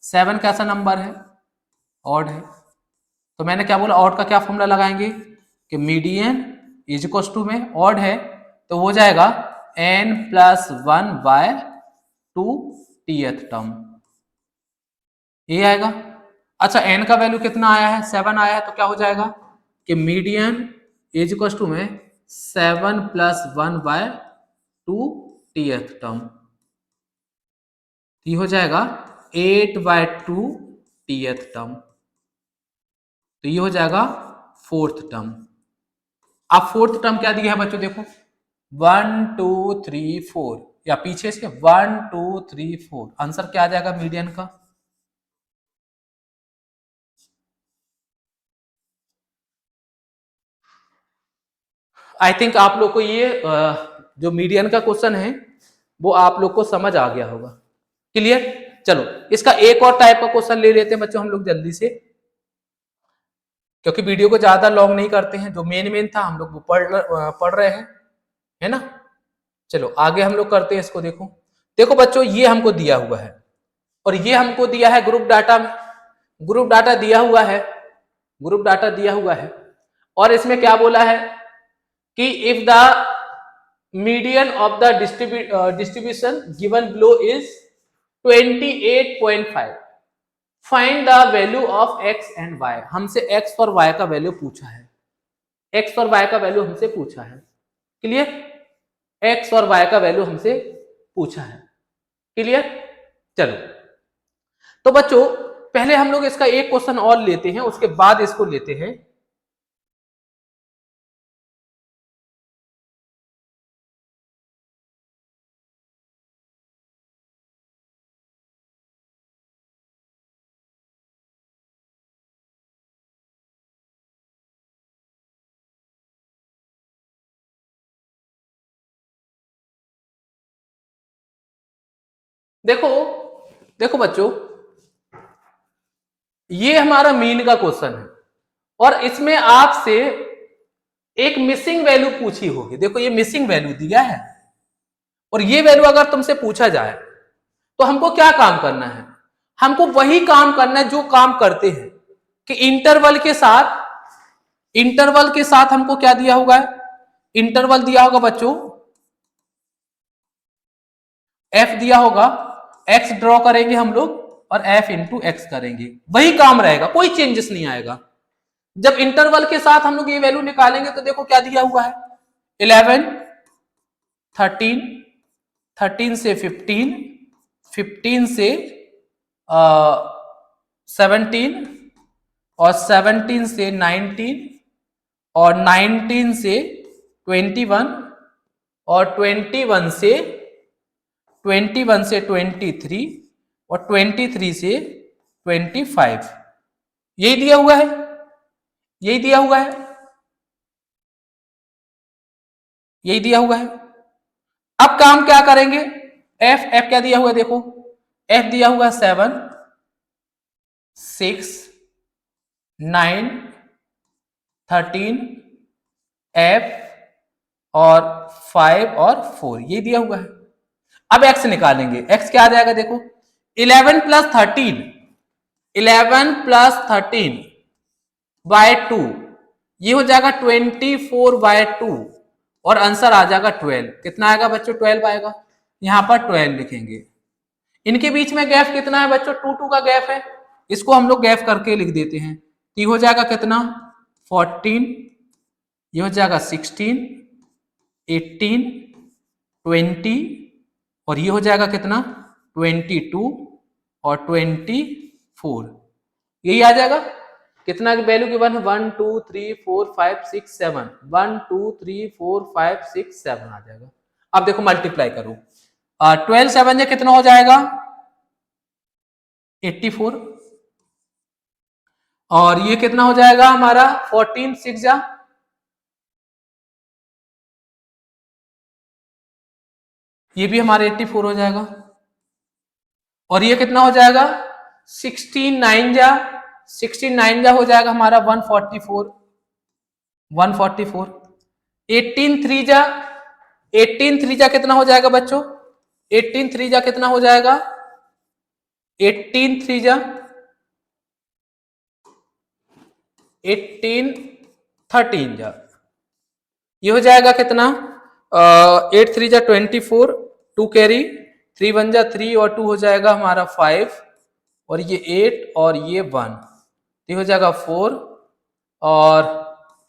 7 कैसा नंबर है, ऑड है, तो मैंने क्या बोला ऑड का क्या फॉर्मूला लगाएंगे कि मीडियन इज इक्वल टू में ऑड है तो हो जाएगा n + 1/2 टीएथ टर्म, ये आएगा। अच्छा n का वैल्यू कितना आया है 7 आया है, तो क्या हो जाएगा कि मीडियन इज इक्वल टू में 7 + 1/2 टीएथ टर्म, ये हो जाएगा 8/2 टीएथ टर्म, तो ये हो जाएगा फोर्थ टर्म। अब फोर्थ टर्म क्या दिया है बच्चों, देखो 1 2 3 4 या पीछे से 1 2 3 4, आंसर क्या आ जाएगा मीडियन का, आई थिंक आप लोग को ये जो मीडियन का क्वेश्चन है वो आप लोग को समझ आ गया होगा, क्लियर। चलो इसका एक और टाइप का क्वेश्चन ले लेते हैं बच्चों हम लोग जल्दी से, क्योंकि वीडियो को ज्यादा लॉन्ग नहीं करते हैं, जो मेन था हम लोग वो पढ़ रहे हैं, है ना। चलो आगे हम लोग करते हैं इसको। देखो देखो बच्चों ये हमको दिया हुआ है और ये हमको दिया है ग्रुप डाटा में, ग्रुप डाटा दिया हुआ है, ग्रुप डाटा दिया हुआ है और इसमें क्या बोला है कि if the median of the distribution given below is 28.5, find the value of x and y। हमसे x और y का वैल्यू पूछा है, x और y का वैल्यू हमसे पूछा है, क्लियर, x और y का वैल्यू हमसे पूछा है, क्लियर। चलो तो बच्चों पहले हम लोग इसका एक क्वेश्चन और लेते हैं, उसके बाद इसको लेते हैं। देखो देखो बच्चों ये हमारा मीन का क्वेश्चन है और इसमें आपसे एक मिसिंग वैल्यू पूछी होगी। देखो ये मिसिंग वैल्यू दिया है और ये वैल्यू अगर तुमसे पूछा जाए तो हमको क्या काम करना है, हमको वही काम करना है जो काम करते हैं कि इंटरवल के साथ हमको क्या दिया होगा, इंटरवल दिया होगा बच्चों, f दिया होगा x ड्रॉ करेंगे हम लोग और f इंटू एक्स करेंगे, वही काम रहेगा, कोई चेंजेस नहीं आएगा। जब इंटरवल के साथ हम लोग ये वैल्यू निकालेंगे तो देखो क्या दिया हुआ है, 11, 13, 13 से 15, 15 से 17 और 17 से 19 और 19 से 21 और 21 से 23 और 23 से 25, यही दिया हुआ है, यही दिया हुआ है, यही दिया हुआ है। अब काम क्या करेंगे, एफ क्या दिया हुआ है, देखो एफ दिया हुआ है 7, 6, 9, 13, एफ और 5 और 4, ये दिया हुआ है। अब एक्स निकालेंगे, एक्स क्या आ जाएगा, देखो 11 प्लस 13, 11 प्लस 13 बाय 2, ये हो जाएगा 24 बाय 2 और आंसर आ जाएगा 12। कितना आएगा बच्चों, 12 आएगा। यहां पर 12 लिखेंगे। इनके बीच में गैप कितना है बच्चों, 2 का गैप है, इसको हम लोग गैप करके लिख देते हैं। तो ये हो जाएगा कितना, 14, ये हो जाएगा 16, 18, 20 और ये हो जाएगा कितना, 22 और 24, यही आ जाएगा। कितना वैल्यू की 1 2 3 4 5 6 7, 1 2 3 4 5 6 7 आ जाएगा। अब देखो मल्टीप्लाई करो, 12 7 से कितना हो जाएगा, 84 और ये कितना हो जाएगा हमारा, 14 6 जा, ये भी हमारे 84 हो जाएगा और ये कितना हो जाएगा, 16 9 जा, 16 9 जा हो जाएगा हमारा 144, 144, 18 3 जा, 18 3 जा कितना हो जाएगा बच्चों, 18 3 जा कितना हो जाएगा, 18 3 जा 18 13 जा, ये हो जाएगा कितना, 8 3 जा 24, 2 कैरी, 3 1 जा 3 और 2 हो जाएगा हमारा 5 और ये 8 और ये 1, ये हो जाएगा 4 और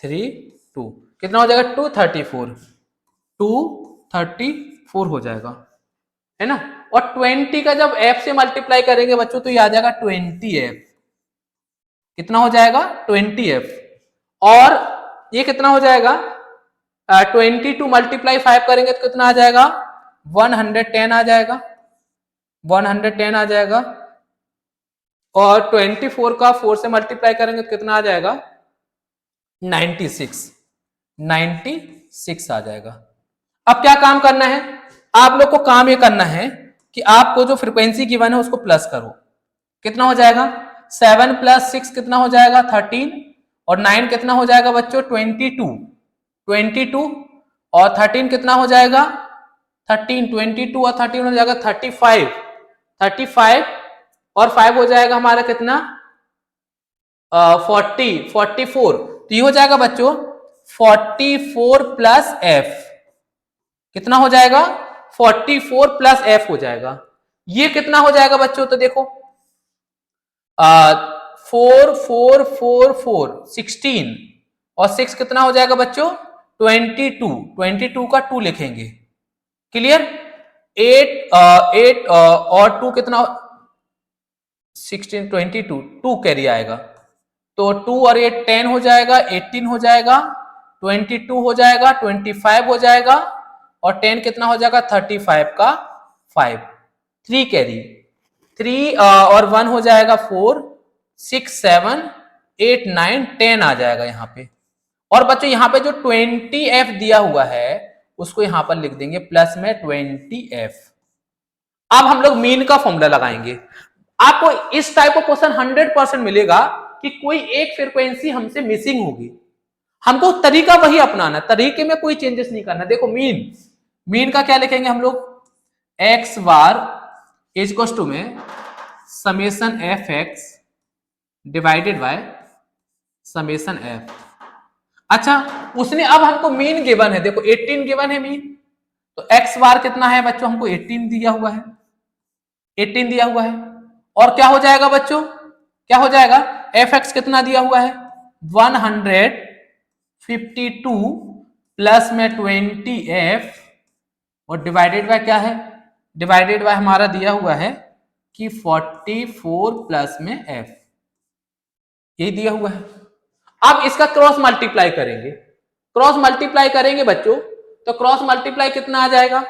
3 2, कितना हो जाएगा 234, 234 हो जाएगा, है ना। और 20 का जब f से मल्टीप्लाई करेंगे बच्चों तो ये आ जाएगा 20f, कितना हो जाएगा 20f और ये कितना हो जाएगा, 22 मल्टीप्लाई 5 करेंगे तो कितना आ जाएगा, 110 आ जाएगा, 110 आ जाएगा और 24 का 4 से मल्टीप्लाई करेंगे तो कितना आ जाएगा, 96, 96 आ जाएगा। अब क्या काम करना है, आप लोग को काम ये करना है कि आपको जो फ्रीक्वेंसी गिवन है उसको प्लस करो, कितना हो जाएगा, 7 प्लस 6 कितना हो जाएगा, 13 और 9 कितना हो जाएगा बच्चों, 22, 22 और 13 कितना हो जाएगा, 13, 22 और 13 हो जाएगा 35, 35 और 5 हो जाएगा हमारा कितना, 40, 44, तो ये हो जाएगा बच्चों 44 प्लस एफ, कितना हो जाएगा, 44 प्लस एफ हो जाएगा। ये कितना हो जाएगा बच्चों, तो देखो 4 4 4 4 16 और 6 कितना हो जाएगा बच्चों, 22, 22 का 2 लिखेंगे, क्लियर, 8 और 2 कितना, 16 22 2 कैरी आएगा तो 2 और 8 10 हो जाएगा, 18 हो जाएगा, 22 हो जाएगा, 25 हो जाएगा और 10 कितना हो जाएगा, 35 का 5, 3 कैरी, 3 और 1 हो जाएगा 4, 6 7 8 9 10 आ जाएगा यहाँ पे। और बच्चों यहाँ पे जो 20f दिया हुआ है उसको यहाँ पर लिख देंगे प्लस में 20f। अब हम लोग मीन का फॉर्मूला लगाएंगे। आपको इस टाइप का क्वेश्चन 100% मिलेगा कि कोई एक फ्रीक्वेंसी हमसे मिसिंग होगी, हमको तरीका वही अपनाना, तरीके में कोई चेंजेस नहीं करना। देखो मीन का क्या लिखेंगे हम लोग, x bar is equal to में summation F x divided by summation F. अच्छा उसने अब हमको मीन गिवन है, देखो 18 गिवन है मीन, तो एक्स बार कितना है बच्चों, हमको 18 दिया हुआ है, 18 दिया हुआ है। और क्या हो जाएगा बच्चों, क्या हो जाएगा, एफ एक्स कितना दिया हुआ है 152 प्लस में 20f और डिवाइडेड बाय क्या है, डिवाइडेड बाय हमारा दिया हुआ है कि 44 प्लस में f, यही दिया हुआ है। अब इसका क्रॉस मल्टीप्लाई करेंगे, क्रॉस मल्टीप्लाई करेंगे बच्चों, तो क्रॉस मल्टीप्लाई कितना आ जाएगा,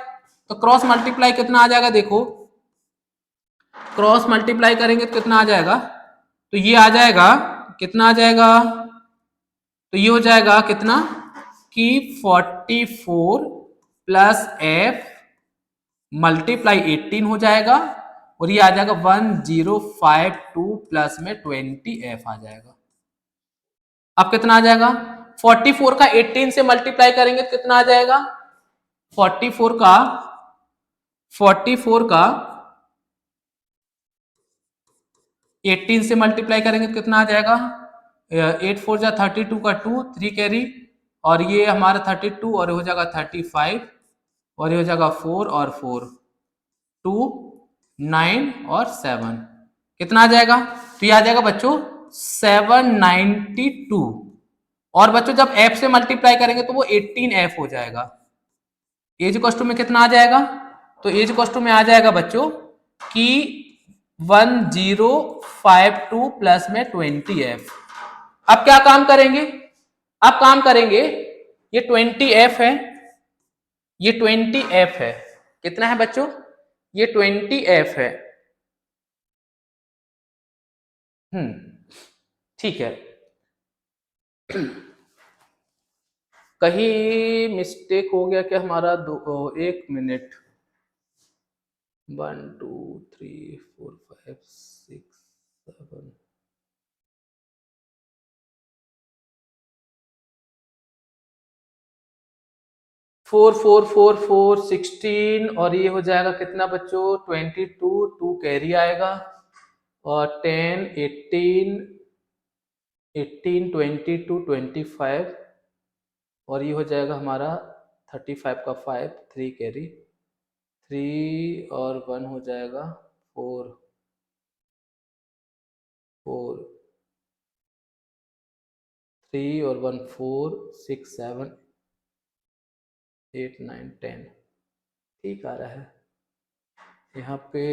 तो क्रॉस मल्टीप्लाई कितना आ जाएगा, देखो क्रॉस मल्टीप्लाई करेंगे तो कितना आ जाएगा, तो ये आ जाएगा, कितना आ जाएगा, तो ये हो जाएगा कितना कि 44 प्लस एफ मल्टीप्लाई 18 हो जाएगा और ये आ जाएगा 1052 प्लस में 20f आ जाएगा। अब कितना आ जाएगा, 44 का 18 से मल्टीप्लाई करेंगे तो कितना आ जाएगा, 44 का 18 से मल्टीप्लाई करेंगे तो कितना आ जाएगा, 8 4 जा 32 का 2 3 कैरी और ये हमारा 32 और हो जाएगा 35 और ये हो जाएगा 4 और 4 2 9 और 7 कितना आ जाएगा, तो ये आ जाएगा बच्चों 792 और बच्चों जब f से मल्टीप्लाई करेंगे तो वो 18f हो जाएगा। एज कॉस्ट में कितना आ जाएगा, तो एज कॉस्ट में आ जाएगा बच्चों कि 1052 प्लस में 20f। अब क्या काम करेंगे, अब काम करेंगे, ये 20f है, ये 20f है, कितना है बच्चों, ये 20f है, ठीक है। कहीं मिस्टेक हो गया क्या हमारा, एक मिनट, 1 2 3 4 5 6 7 4 4 4 4 16 और ये हो जाएगा कितना बच्चों 22 2 कैरी आएगा और 10 18 18 22 25 और ये हो जाएगा हमारा 35 का 5 3 कैरी 3 और 1 हो जाएगा 4 4 3 और 1 4 6 7 8 9 10 ठीक आ रहा है यहाँ पे।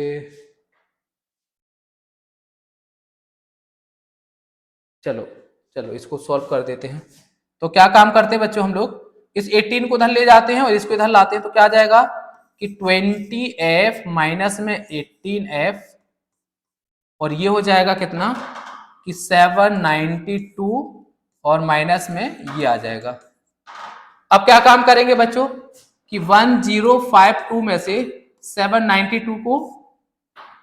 चलो चलो इसको सॉल्व कर देते हैं। तो क्या काम करते हैं बच्चों, हम लोग इस 18 को इधर ले जाते हैं और इसको इधर लाते हैं तो क्या आ जाएगा कि 20f माइनस में 18f और ये हो जाएगा कितना कि 792 और माइनस में ये आ जाएगा। अब क्या काम करेंगे बच्चों कि 1052 में से 792 को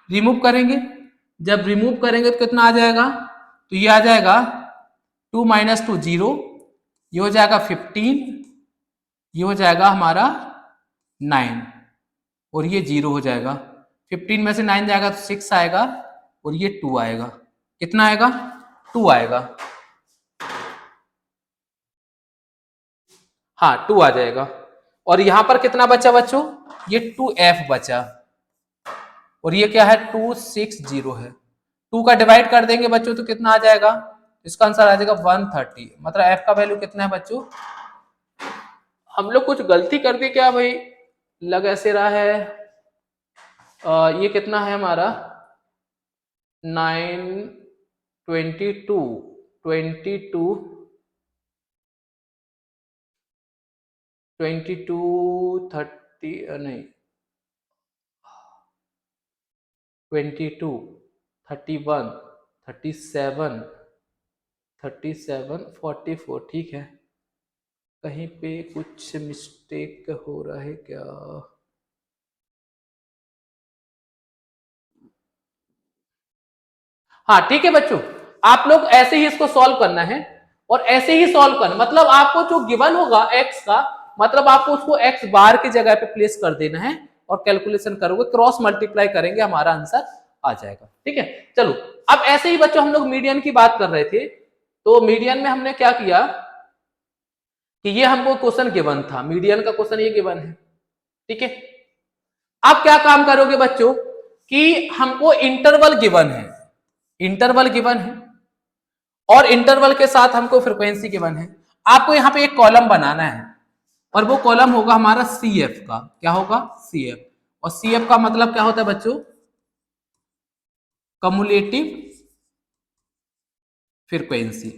रिमूव करेंगे, जब रिमूव करेंगे तो कितना आ जाएगा, तो ये आ जाएगा 2 माइनस 2 0, ये हो जाएगा 15, ये हो जाएगा हमारा 9 और ये 0 हो जाएगा। 15 में से 9 जाएगा तो 6 आएगा और ये 2 आएगा, कितना आएगा 2 आएगा, हाँ 2 आ जाएगा। और यहां पर कितना बचा बच्चों, ये 2f बचा और ये क्या है 260 है। 2 का डिवाइड कर देंगे बच्चों तो कितना आ जाएगा, इसका आंसर आ जाएगा 130। मतलब f का वैल्यू कितना है बच्चों, हम लोग कुछ गलती कर दी क्या भाई, लग ऐसे रहा है ये कितना है हमारा 9 22 22 22 30 नहीं 22 31 37 37 44 ठीक है, कहीं पे कुछ मिस्टेक हो रहा है क्या, हाँ ठीक है बच्चों, आप लोग ऐसे ही इसको सॉल्व करना है और ऐसे ही सॉल्व करना, मतलब आपको जो गिवन होगा x का, मतलब आपको उसको x बार की जगह पे प्लेस कर देना है और कैलकुलेशन करोगे, क्रॉस मल्टीप्लाई करेंगे, हमारा आंसर आ जाएगा। ठीक है, चलो अब ऐसे ही बच्चों हम लोग मीडियन की बात कर रहे थे, तो मीडियन में हमने क्या किया कि ये हमको क्वेश्चन गिवन था, मीडियन का क्वेश्चन ये गिवन है। ठीक है, अब क्या काम करोगे बच्चों कि हमको इंटरवल गिवन है, इंटरवल गिवन है और इंटरवल के साथ हमको फ्रीक्वेंसी गिवन है। आपको यहां पे एक कॉलम बनाना है और वो कॉलम होगा हमारा CF का। क्या होगा? CF। और CF का मतलब क्या होता है बच्चों? Cumulative frequency.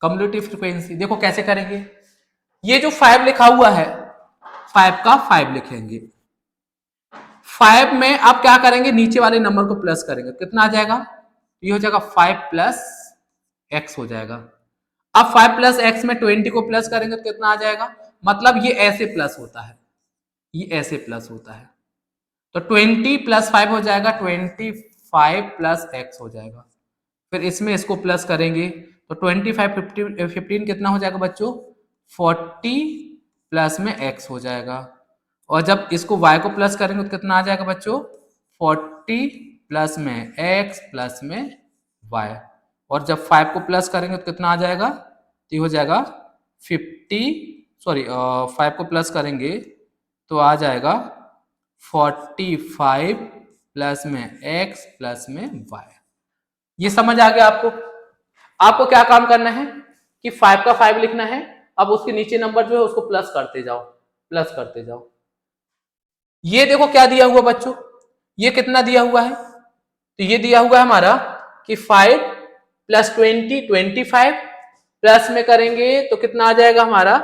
कम्युलेटिव फ्रीक्वेंसी देखो कैसे करेंगे। ये जो 5 लिखा हुआ है, 5 का 5 लिखेंगे। 5 में आप क्या करेंगे? नीचे वाले नंबर को प्लस करेंगे, कितना आ जाएगा? ये हो जाएगा 5 प्लस x हो जाएगा। अब 5 प्लस x में 20 को प्लस करेंगे तो कितना आ जाएगा? मतलब ये ऐसे प्लस होता है, ये ऐसे प्लस होता है। तो 20 प्लस 5 हो जाएगा 25 प्लस x हो जाएगा। फिर इसमें इसको प्लस करेंगे तो 25 15 कितना हो जाएगा बच्चों? 40 प्लस में x हो जाएगा। और जब इसको y को प्लस करेंगे तो कितना आ जाएगा बच्चों? 40 प्लस में x प्लस में y। और जब 5 को प्लस करेंगे तो कितना आ जाएगा? तो हो जाएगा 5 को प्लस करेंगे तो आ जाएगा 45 प्लस में x प्लस में y। ये समझ आ गया आपको? आपको क्या काम करना है कि 5 का 5 लिखना है। अब उसके नीचे नंबर जो है उसको प्लस करते जाओ, प्लस करते जाओ। ये देखो क्या दिया हुआ बच्चों, ये कितना दिया हुआ है? तो ये दिया हुआ है हमारा कि 5 प्लस 20 25 प्लस में करेंगे तो कितना आ जाएगा हमारा?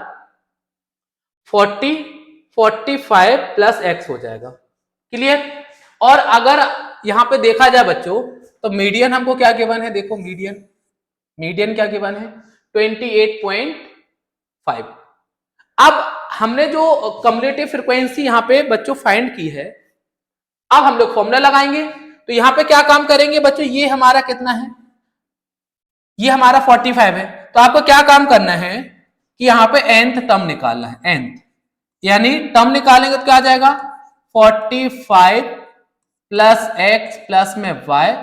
45 प्लस x हो जाएगा। क्लियर? और अगर यहां पे देखा जाए बच्चों तो मीडियन हमको क्या गिवन है? देखो मीडियन, मीडियन क्या गिवन है? 28.5। अब हमने जो कम्युलेटिव फ्रीक्वेंसी यहां पे बच्चों फाइंड की है, अब हम लोग फॉर्मूला लगाएंगे। तो यहां पे क्या काम करेंगे बच्चों? ये हमारा कितना है? ये हमारा 45 है। तो आपको क्या काम करना है कि यहां पे nth टर्म निकालना है, nth यानी टर्म निकालेंगे तो क्या आ जाएगा? 45 प्लस x प्लस में y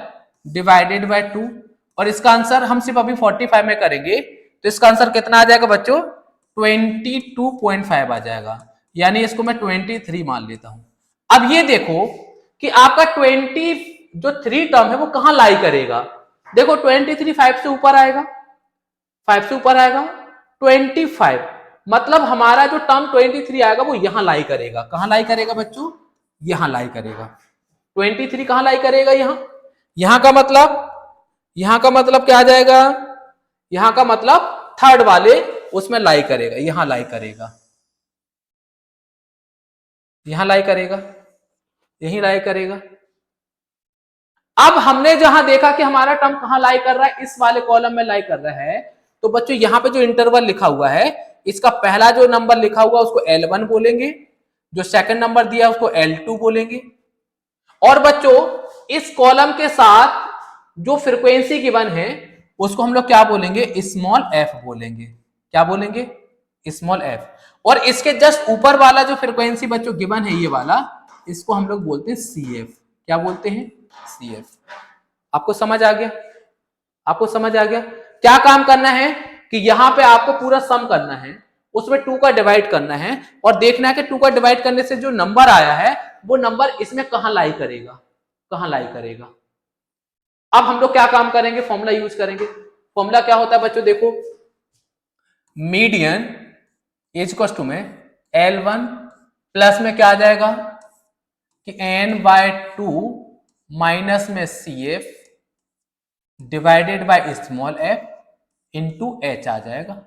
डिवाइडेड बाय 2। और इसका आंसर हम सिर्फ अभी 45 में करेंगे तो इसका आंसर कितना आ जाएगा बच्चों? 22.5 आ जाएगा। यानी इसको मैं 23 मान लेता हूं। अब ये देखो कि आपका 20 जो 3 टर्म है वो कहां लाई करेगा? देखो 23 5 से ऊपर आएगा, 5 से ऊपर आएगा 25, मतलब हमारा जो टर्म 23 आएगा वो यहां लाई करेगा। कहां लाई करेगा बच्चों? यहां लाई करेगा। 23 कहां लाई करेगा? यहां। यहां का मतलब, यहां का मतलब क्या आ जाएगा? यहां का मतलब थर्ड वाले उसमें लाई करेगा, यहां लाई करेगा, यहां लाई करेगा, यही लाई करेगा। अब हमने जहां देखा कि हमारा टर्म कहां लाई कर रहा है, इस वाले कॉलम में लाई कर रहा है, तो बच्चों यहां पे जो इंटरवल लिखा हुआ है, इसका पहला जो नंबर लिखा हुआ उसको L1 बोलेंगे, जो सेकंड नंबर दिया उसको L2 बोलेंगे। और बच्चों इस कॉलम के साथ जो फ्रीक्वेंसी गिवन है उसको हम लोग क्या बोलेंगे? स्मॉल f बोलेंगे। क्या बोलेंगे? Small f। और इसके जस्ट ऊपर वाला जो फ्रीक्वेंसी बच्चों गिवन है ये वाला, इसको हम लोग बोलते हैं CF। क्या बोलते हैं? CF। आपको समझ आ गया? आपको समझ आ गया? क्या काम करना है कि यहां पे आपको पूरा सम करना है, उसमें 2 का डिवाइड करना है और देखना है कि 2 का डिवाइड करने से जो नंबर आया है वो नंबर इसमें कहां लाई करेगा, कहां लाई करेगा। अब हम लोग क्या काम करेंगे? फॉर्मूला यूज करेंगे। फॉर्मूला क्या होता है बच्चों? देखो मीडियन इज इक्वल टू में L1 प्लस में क्या आ जाएगा कि n/2 माइनस में CF divided by small f into h आ जाएगा,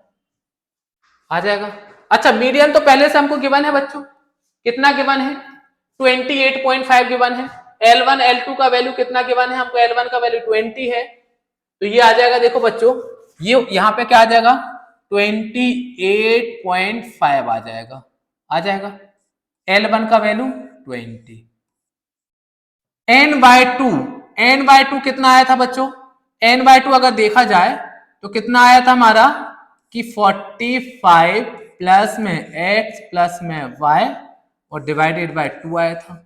आ जाएगा। अच्छा मीडियन तो पहले से हमको गिवन है बच्चों, कितना गिवन है? 28.5 गिवन है। L1 L2 का वैल्यू कितना गिवन है हमको? L1 का वैल्यू 20 है, तो ये आ जाएगा। देखो बच्चों ये यहां पे क्या आ जाएगा? 28.5 आ जाएगा, आ जाएगा। L1 का वैल्यू 20, n/2, n/2 कितना आया था बच्चों? n/2 अगर देखा जाए तो कितना आया था हमारा कि 45 प्लस में x प्लस में y और डिवाइडेड बाय 2 आया था,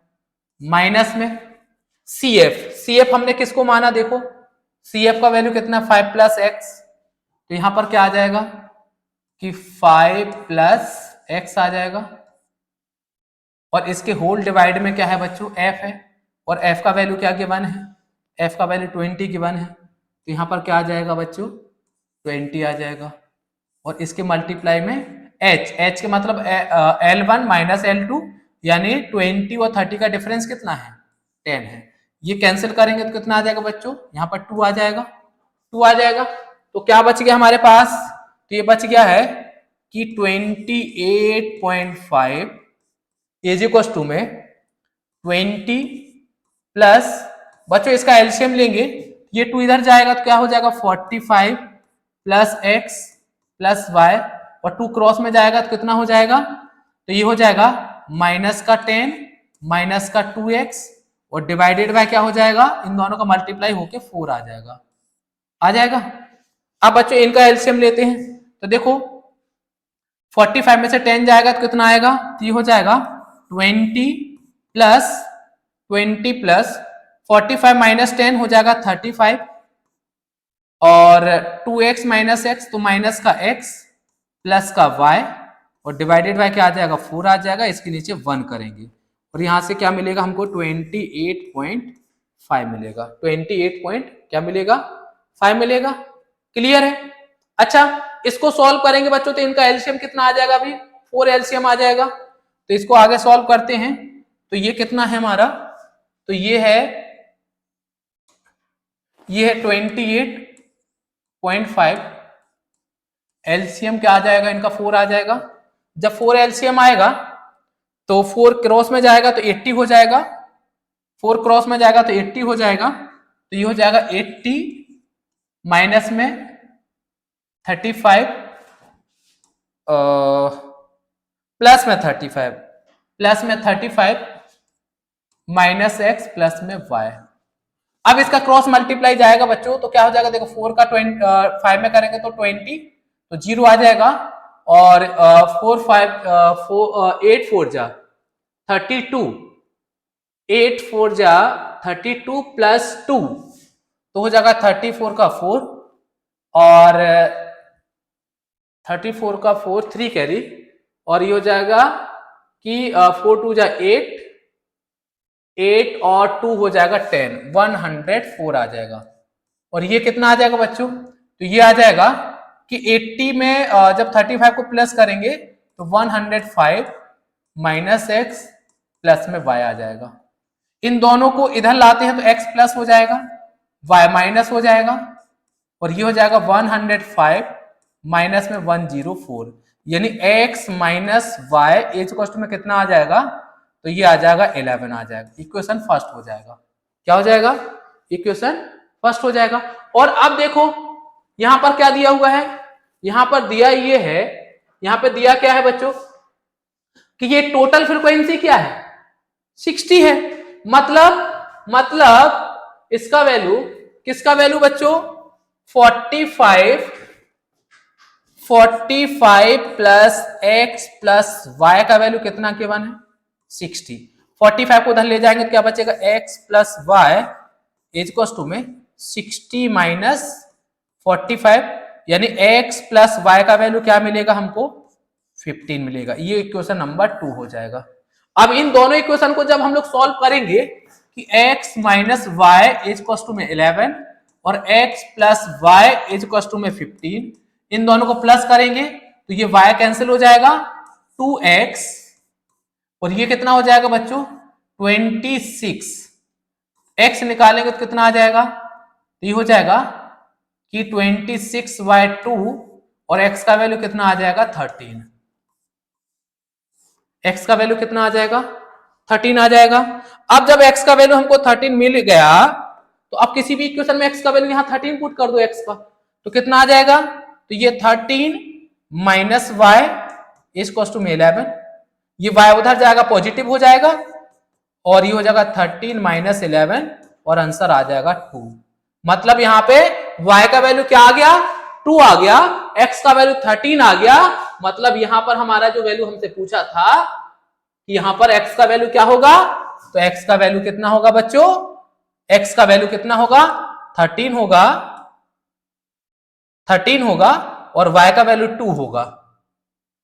माइनस में CF। CF हमने किसको माना? देखो CF का वैल्यू कितना? 5 प्लस x, तो यहां पर क्या आ जाएगा कि 5 प्लस x आ जाएगा और इसके होल डिवाइड में क्या है बच्चों, f है, और f का वैल्यू क्या गिवन है, f का वैल्यू 20 गिवन है, तो यहाँ पर क्या आ जाएगा बच्चों, 20 आ जाएगा। और इसके मल्टीप्लाई में h के मतलब L1 माइनस L2, यानी 20 और 30 का डिफरेंस कितना है, 10 है। ये कैंसिल करेंगे तो कितना आ जाएगा बच्चों, यहाँ पर 2 आ जाएगा, 2 आ जाएगा। तो क्या बच गया हमारे पास, तो ये बच गया है कि 28.5 इज इक्वल टू में 20 प्लस, बच्चों इसका एलसीएम लेंगे, ये 2 इधर जाएगा तो क्या हो जाएगा 45 प्लस एक्स प्लस वाई, और 2 क्रॉस में जाएगा तो कितना हो जाएगा, तो ये हो जाएगा माइनस का 10 माइनस का 2x, और डिवाइडेड बाय क्या हो जाएगा, इन दोनों का मल्टीप्लाई होके 4 आ जाएगा, आ जाएगा। अब बच्चों इनका एलसीएम लेते हैं, तो देखो 45 में से 10 जाएगा तो कितना आएगा, तो ये हो जाएगा 20 प्लस 45 माइनस 10 हो जाएगा 35, और 2x माइनस एक्स तो माइनस का x प्लस का y, और डिवाइडेड बाय क्या आ जाएगा 4 आ जाएगा, इसके नीचे 1 करेंगे, और यहां से क्या मिलेगा हमको 28.5 मिलेगा, 28 पॉइंट क्या मिलेगा 5 मिलेगा। क्लियर है। अच्छा इसको सॉल्व करेंगे बच्चों, तो इनका एलसीएम कितना आ जाएगा, अभी 4 एलसीएम आ जाएगा, तो इसको आगे सॉल्व करते हैं। तो ये कितना है हमारा, तो ये है 28.5, एलसीएम क्या आ जाएगा इनका 4 आ जाएगा। जब 4 एलसीएम आएगा तो 4 क्रॉस में जाएगा तो 80 हो जाएगा, 4 क्रॉस में जाएगा तो 80 हो जाएगा, तो ये हो जाएगा 80 माइनस में 35 प्लस में 35 माइनस एक्स प्लस में वाई। अब इसका क्रॉस मल्टीप्लाई जाएगा बच्चों, तो क्या हो जाएगा, देखो 4 का 5 में करेंगे तो 20, तो 0 आ जाएगा, और 8 4 जा 32, 8 4 जा 32 प्लस 2 तो हो जाएगा 34 का 4, और 34 का 4 3 कैरी, और ये हो जाएगा कि 4 2 जा 8 और 2 हो जाएगा 10, 104 आ जाएगा। और ये कितना आ जाएगा बच्चों, तो ये आ जाएगा कि 80 में जब 35 को प्लस करेंगे तो 105 माइनस एक्स प्लस में y आ जाएगा। इन दोनों को इधर लाते हैं तो x प्लस हो जाएगा, y माइनस हो जाएगा, और ये हो जाएगा 105 माइनस में 104, यानी x माइनस वाई इज में कितना आ जाएगा, तो ये आ जाएगा 11 आ जाएगा। इक्वेशन फर्स्ट हो जाएगा, क्या हो जाएगा, इक्वेशन फर्स्ट हो जाएगा। और अब देखो यहां पर क्या दिया हुआ है, यहां पर दिया ये है, यहां पर दिया क्या है बच्चों कि ये टोटल फ्रीक्वेंसी क्या है 60 है, मतलब इसका वैल्यू, किसका वैल्यू बच्चों 45 प्लस एक्स प्लस वाई का वैल्यू कितना गिवन है 60। 45 को उधर ले जाएंगे तो क्या बचेगा x plus y is to में 60 माइनस 45, यानी x प्लस वाई का वैल्यू क्या मिलेगा हमको 15 मिलेगा। ये इक्वेशन नंबर 2 हो जाएगा। अब इन दोनों इक्वेशन को जब हम लोग सॉल्व करेंगे कि x minus y is to में 11 और x plus y is to में 15, इन दोनों को प्लस करेंगे तो ये y कैंसिल हो जाएगा 2x, और ये कितना हो जाएगा बच्चों 26, x निकालेंगे तो कितना आ जाएगा, तो ये हो जाएगा कि 26/2 और x का वैल्यू कितना आ जाएगा 13, x का वैल्यू कितना आ जाएगा 13 आ जाएगा। अब जब x का वैल्यू हमको 13 मिल गया तो अब किसी भी इक्वेशन में x का वैल्यू यहां 13 पुट कर दो x का, तो कितना आ जाएगा, तो ये 13 माइनस वाई इज टू में 11, ये y उधर जाएगा पॉजिटिव हो जाएगा, और ये हो जाएगा 13 माइनस 11 और आंसर आ जाएगा 2। मतलब यहाँ पे y का वैल्यू क्या आ गया 2 आ गया, x का वैल्यू 13 आ गया। मतलब यहां पर हमारा जो वैल्यू हमसे पूछा था कि यहां पर x का वैल्यू क्या होगा, तो x का वैल्यू कितना होगा बच्चों, x का वैल्यू कितना होगा 13 होगा, 13 होगा, और y का वैल्यू 2 होगा।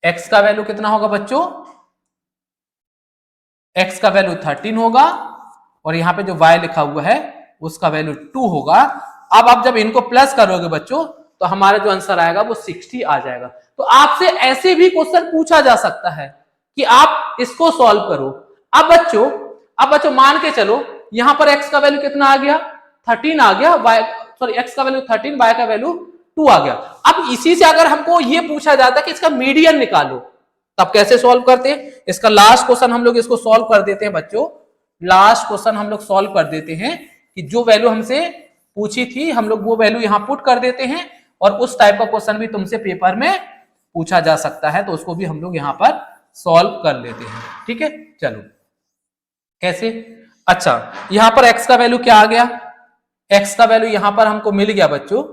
x का वैल्यू कितना होगा बच्चों x का वैल्यू 13 होगा और यहाँ पे जो y लिखा हुआ है उसका वैल्यू 2 होगा। अब आप जब इनको प्लस करोगे बच्चों तो हमारा जो आंसर आएगा वो 60 आ जाएगा। तो आपसे ऐसे भी क्वेश्चन पूछा जा सकता है कि आप इसको सॉल्व करो। अब बच्चों मान के चलो यहां पर x का वैल्यू कितना आ गया, 13 आ गया, x का वैल्यू 13, y का वैल्यू 2 आ गया। अब इसी से अगर हमको ये पूछा जाता कि इसका मीडियन निकालो, तब कैसे सॉल्व करते हैं? इसका लास्ट क्वेश्चन हम लोग इसको सॉल्व कर देते हैं बच्चों। लास्ट क्वेश्चन हम लोग सॉल्व कर देते हैं कि जो वैल्यू हमसे पूछी थी हम लोग वो वैल्यू यहां पुट कर देते हैं, और उस टाइप का क्वेश्चन भी तुमसे पेपर में पूछा जा सकता है तो उसको भी हम लोग यहां पर सॉल्व कर लेते हैं। ठीक है, चलो कैसे? अच्छा, यहां पर x का वैल्यू क्या आ गया? x का वैल्यू यहां पर हमको मिल गया बच्चों।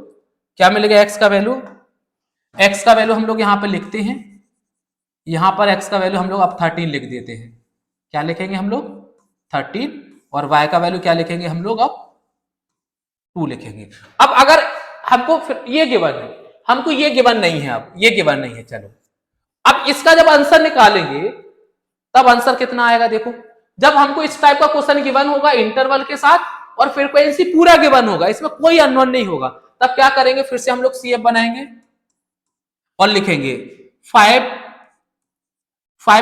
क्या मिल गया? x का वैल्यू। x का वैल्यू हम लोग यहां पर लिखते हैं, यहां पर x का वैल्यू हम लोग अब 13 लिख देते हैं। क्या लिखेंगे हम लोग? 13। और y का वैल्यू क्या लिखेंगे हम लोग? अब 2 लिखेंगे। अब अगर हमको फिर ये गिवन है, हमको ये गिवन नहीं है, अब ये गिवन नहीं है। चलो अब इसका जब आंसर निकालेंगे तब आंसर कितना आएगा? देखो, जब हमको इस टाइप का क्वेश्चन गिवन होगा इंटरवल के साथ और फ्रीक्वेंसी पूरा गिवन होगा, इसमें कोई अननोन नहीं होगा, तब क्या करेंगे? फिर से हम लोग CF बनाएंगे और लिखेंगे 5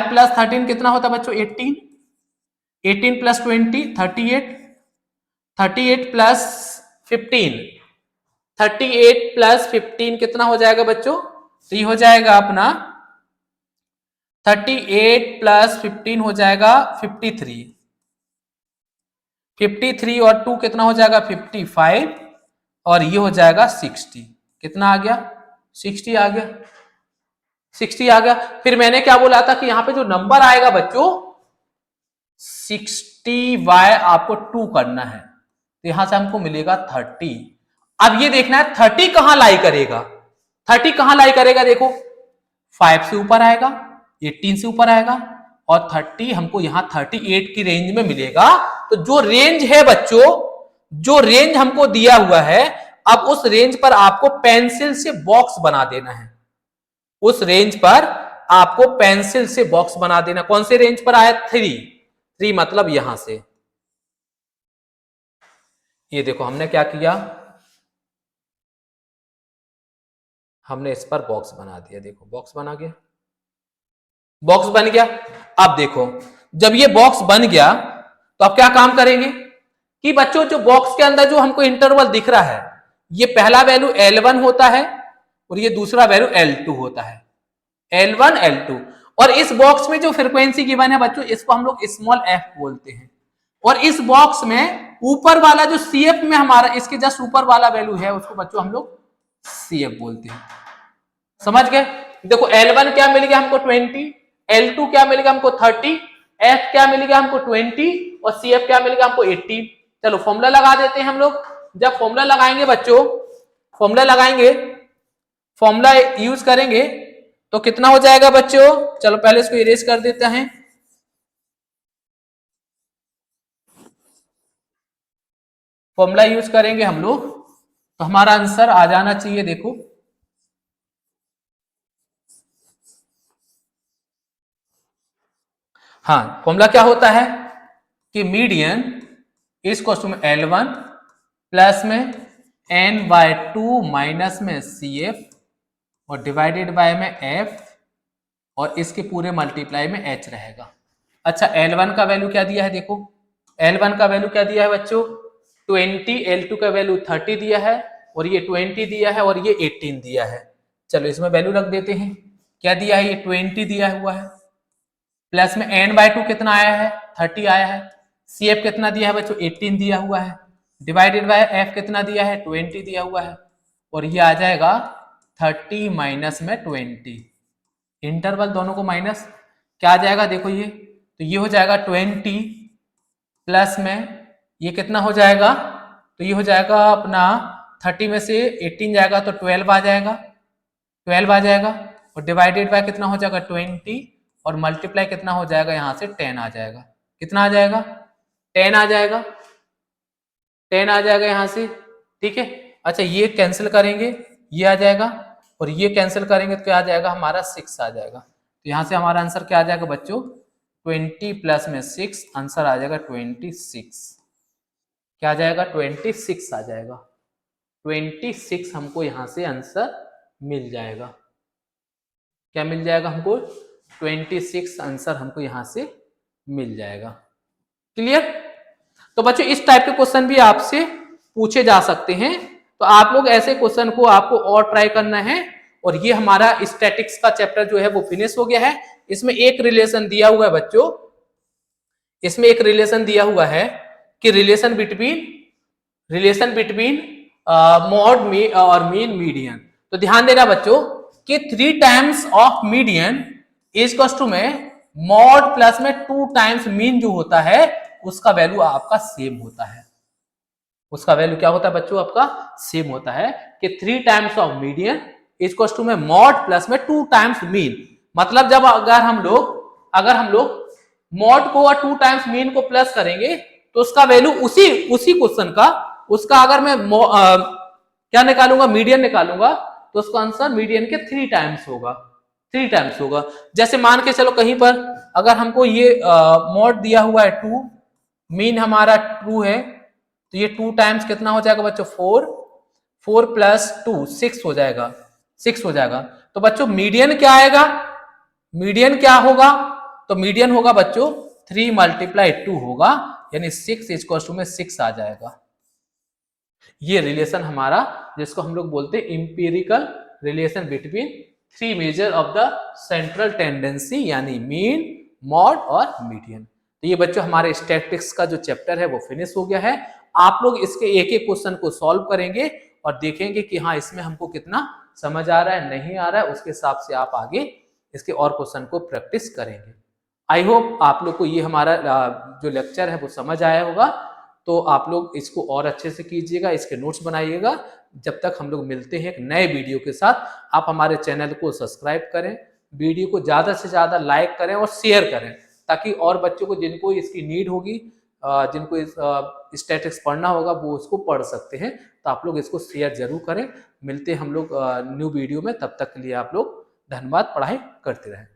प्लस 13 कितना होता है बच्चों? 18। 18 प्लस 20 38। 38 प्लस 15, 38 प्लस 15 कितना हो जाएगा बच्चों? तो ये हो जाएगा अपना 38 प्लस 15 हो जाएगा 53। 53 और 2 कितना हो जाएगा? 55। और ये हो जाएगा 60। कितना आ गया? 60 आ गया। 60 आ गया। फिर मैंने क्या बोला था कि यहां पे जो नंबर आएगा बच्चों 60y आपको 2 करना है, तो यहां से हमको मिलेगा 30। अब ये देखना है 30 कहां लाई करेगा, 30 कहां लाई करेगा? देखो 5 से ऊपर आएगा, 18 से ऊपर आएगा, और 30 हमको यहां 38 की रेंज में मिलेगा। तो जो रेंज है बच्चों, जो रेंज हमको दिया हुआ है, अब उस रेंज पर आपको पेंसिल से बॉक्स बना देना है। उस रेंज पर आपको पेंसिल से बॉक्स बना देना। कौन से रेंज पर आया? 3 मतलब यहां से। ये देखो हमने क्या किया, हमने इस पर बॉक्स बना दिया। देखो बॉक्स बना गया, बॉक्स बन गया। अब देखो जब ये बॉक्स बन गया तो अब क्या काम करेंगे कि बच्चों जो बॉक्स के अंदर जो हमको इंटरवल दिख रहा है, ये पहला वैल्यू L1 होता है और ये दूसरा वैल्यू L2 होता है। L1 L2। और इस बॉक्स में जो फ्रीक्वेंसी गिवन है बच्चों, इसको हम लोग स्मॉल f बोलते हैं। और इस बॉक्स में ऊपर वाला जो CF में हमारा इसके जस्ट ऊपर वाला वैल्यू है उसको बच्चों हम लोग CF बोलते हैं। समझ गए? देखो L1 क्या मिल गया हमको 20, L2 क्या मिल गया हमको 30, F क्या मिल गया हमको 20 और CF क्या मिल गया हमको 80। चलो फॉर्मूला लगा देते हैं हम लोग। जब फॉर्मूला लगाएंगे बच्चों, फॉर्मूला लगाएंगे, फॉर्मूला यूज करेंगे तो कितना हो जाएगा बच्चों? चलो पहले इसको इरेज कर देते हैं। फॉर्मूला यूज करेंगे हम लोग तो हमारा आंसर आ जाना चाहिए। देखो हाँ, फॉर्मूला क्या होता है कि median is equal to L1 plus में n/2 माइनस में CF और डिवाइडेड बाय में F और इसके पूरे मल्टीप्लाई में H रहेगा। अच्छा, L1 का वैल्यू क्या दिया है? देखो L1 का वैल्यू क्या दिया है बच्चों? 20, L2 का वैल्यू 30 दिया है और ये 20 दिया है और ये 18 दिया है। चलो इसमें वैल्यू रख देते हैं। क्या दिया है? ये 20 दिया हुआ है, प्लस में n/2 कितना आया है? 30 आया है। CF कितना दिया है बच्चों? 18 दिया हुआ है, डिवाइडेड बाय F कितना दिया है? 20 दिया हुआ है, और ये आ जाएगा 30 माइनस में 20। इंटरवल दोनों को माइनस, क्या आ जाएगा? देखो ये तो ये हो जाएगा 20 प्लस में ये कितना हो जाएगा? तो ये हो जाएगा अपना 30 में से 18 जाएगा तो 12 आ जाएगा, 12 आ जाएगा, और डिवाइडेड बाय कितना हो जाएगा? 20, और मल्टीप्लाई कितना हो जाएगा? यहां से 10 आ जाएगा। कितना आ जाएगा? 10 आ जाएगा, 10 आ जाएगा यहां से। ठीक है। अच्छा, ये कैंसिल करेंगे, ये आ जाएगा, और ये कैंसिल करेंगे तो क्या आ जाएगा? हमारा 6 आ जाएगा। तो यहां से हमारा आंसर क्या आ जाएगा बच्चों? 20 प्लस में 6, आंसर आ जाएगा 26। क्या आ जाएगा? 26 आ जाएगा। 26 हमको यहां से आंसर मिल जाएगा। क्या मिल जाएगा हमको? 26 आंसर हमको यहां से मिल जाएगा। क्लियर? तो बच्चों इस टाइप के क्वेश्चन भी आपसे पूछे जा सकते हैं, तो आप लोग ऐसे क्वेश्चन को आपको और ट्राई करना है। और ये हमारा स्टैटिक्स का चैप्टर जो है वो फिनिश हो गया है। इसमें एक रिलेशन दिया हुआ है बच्चों, इसमें एक रिलेशन दिया हुआ है कि रिलेशन बिटवीन मॉड और मीन मीडियन। तो ध्यान देना बच्चों कि 3 times of median is equal to में मॉड प्लस में 2 टाइम्स मीन जो होता है उसका वैल्यू आपका सेम होता है। उसका वैल्यू क्या होता है बच्चों? आपका सेम होता है कि 3 times of median is equal to में मॉड प्लस में 2 टाइम्स मीन। मतलब जब अगर हम लोग मॉड को और 2 टाइम्स मीन को प्लस करेंगे तो उसका वैल्यू उसी क्वेश्चन का, उसका अगर मैं क्या निकालूंगा? मीडियन निकालूंगा, तो उसका आंसर मीडियन के 3 टाइम्स होगा। 3 टाइम्स होगा। जैसे मान के चलो कहीं पर अगर हमको ये मॉड दिया हुआ है 2, मीन हमारा 2 है, तो ये 2 टाइम्स कितना हो जाएगा बच्चों? 4 प्लस 2 6 हो जाएगा। 6 हो जाएगा। तो बच्चों मीडियन क्या आएगा? मीडियन क्या होगा? तो मीडियन होगा बच्चों 3 मल्टीप्लाई 2 होगा, यानी 6 इज इक्वल टू में 6 आ जाएगा। ये रिलेशन हमारा, जिसको हम लोग बोलते हैं empirical relation between 3 measure of the central tendency, यानी मीन, मॉड और मीडियन। तो ये बच्चों हमारे स्टैटिस्टिक्स का जो चैप्टर है वो फिनिश हो गया है। आप लोग इसके एक एक क्वेश्चन को सॉल्व करेंगे और देखेंगे कि हाँ इसमें हमको कितना समझ आ रहा है, नहीं आ रहा है, उसके हिसाब से आप आगे इसके और क्वेश्चन को प्रैक्टिस करेंगे। आई होप आप लोग को ये हमारा जो लेक्चर है वो समझ आया होगा। तो आप लोग इसको और अच्छे से कीजिएगा, इसके नोट्स बनाइएगा। जब तक हम लोग मिलते हैं एक नए वीडियो के साथ, आप हमारे चैनल को सब्सक्राइब करें, वीडियो को ज़्यादा से ज़्यादा लाइक करें और शेयर करें, ताकि और बच्चों को जिनको इसकी नीड होगी, जिनको स्टैटिस्टिक्स पढ़ना होगा, वो उसको पढ़ सकते हैं। तो आप लोग इसको शेयर जरूर करें। मिलते हैं हम लोग न्यू वीडियो में, तब तक के लिए आप लोग धन्यवाद। पढ़ाई करते रहें।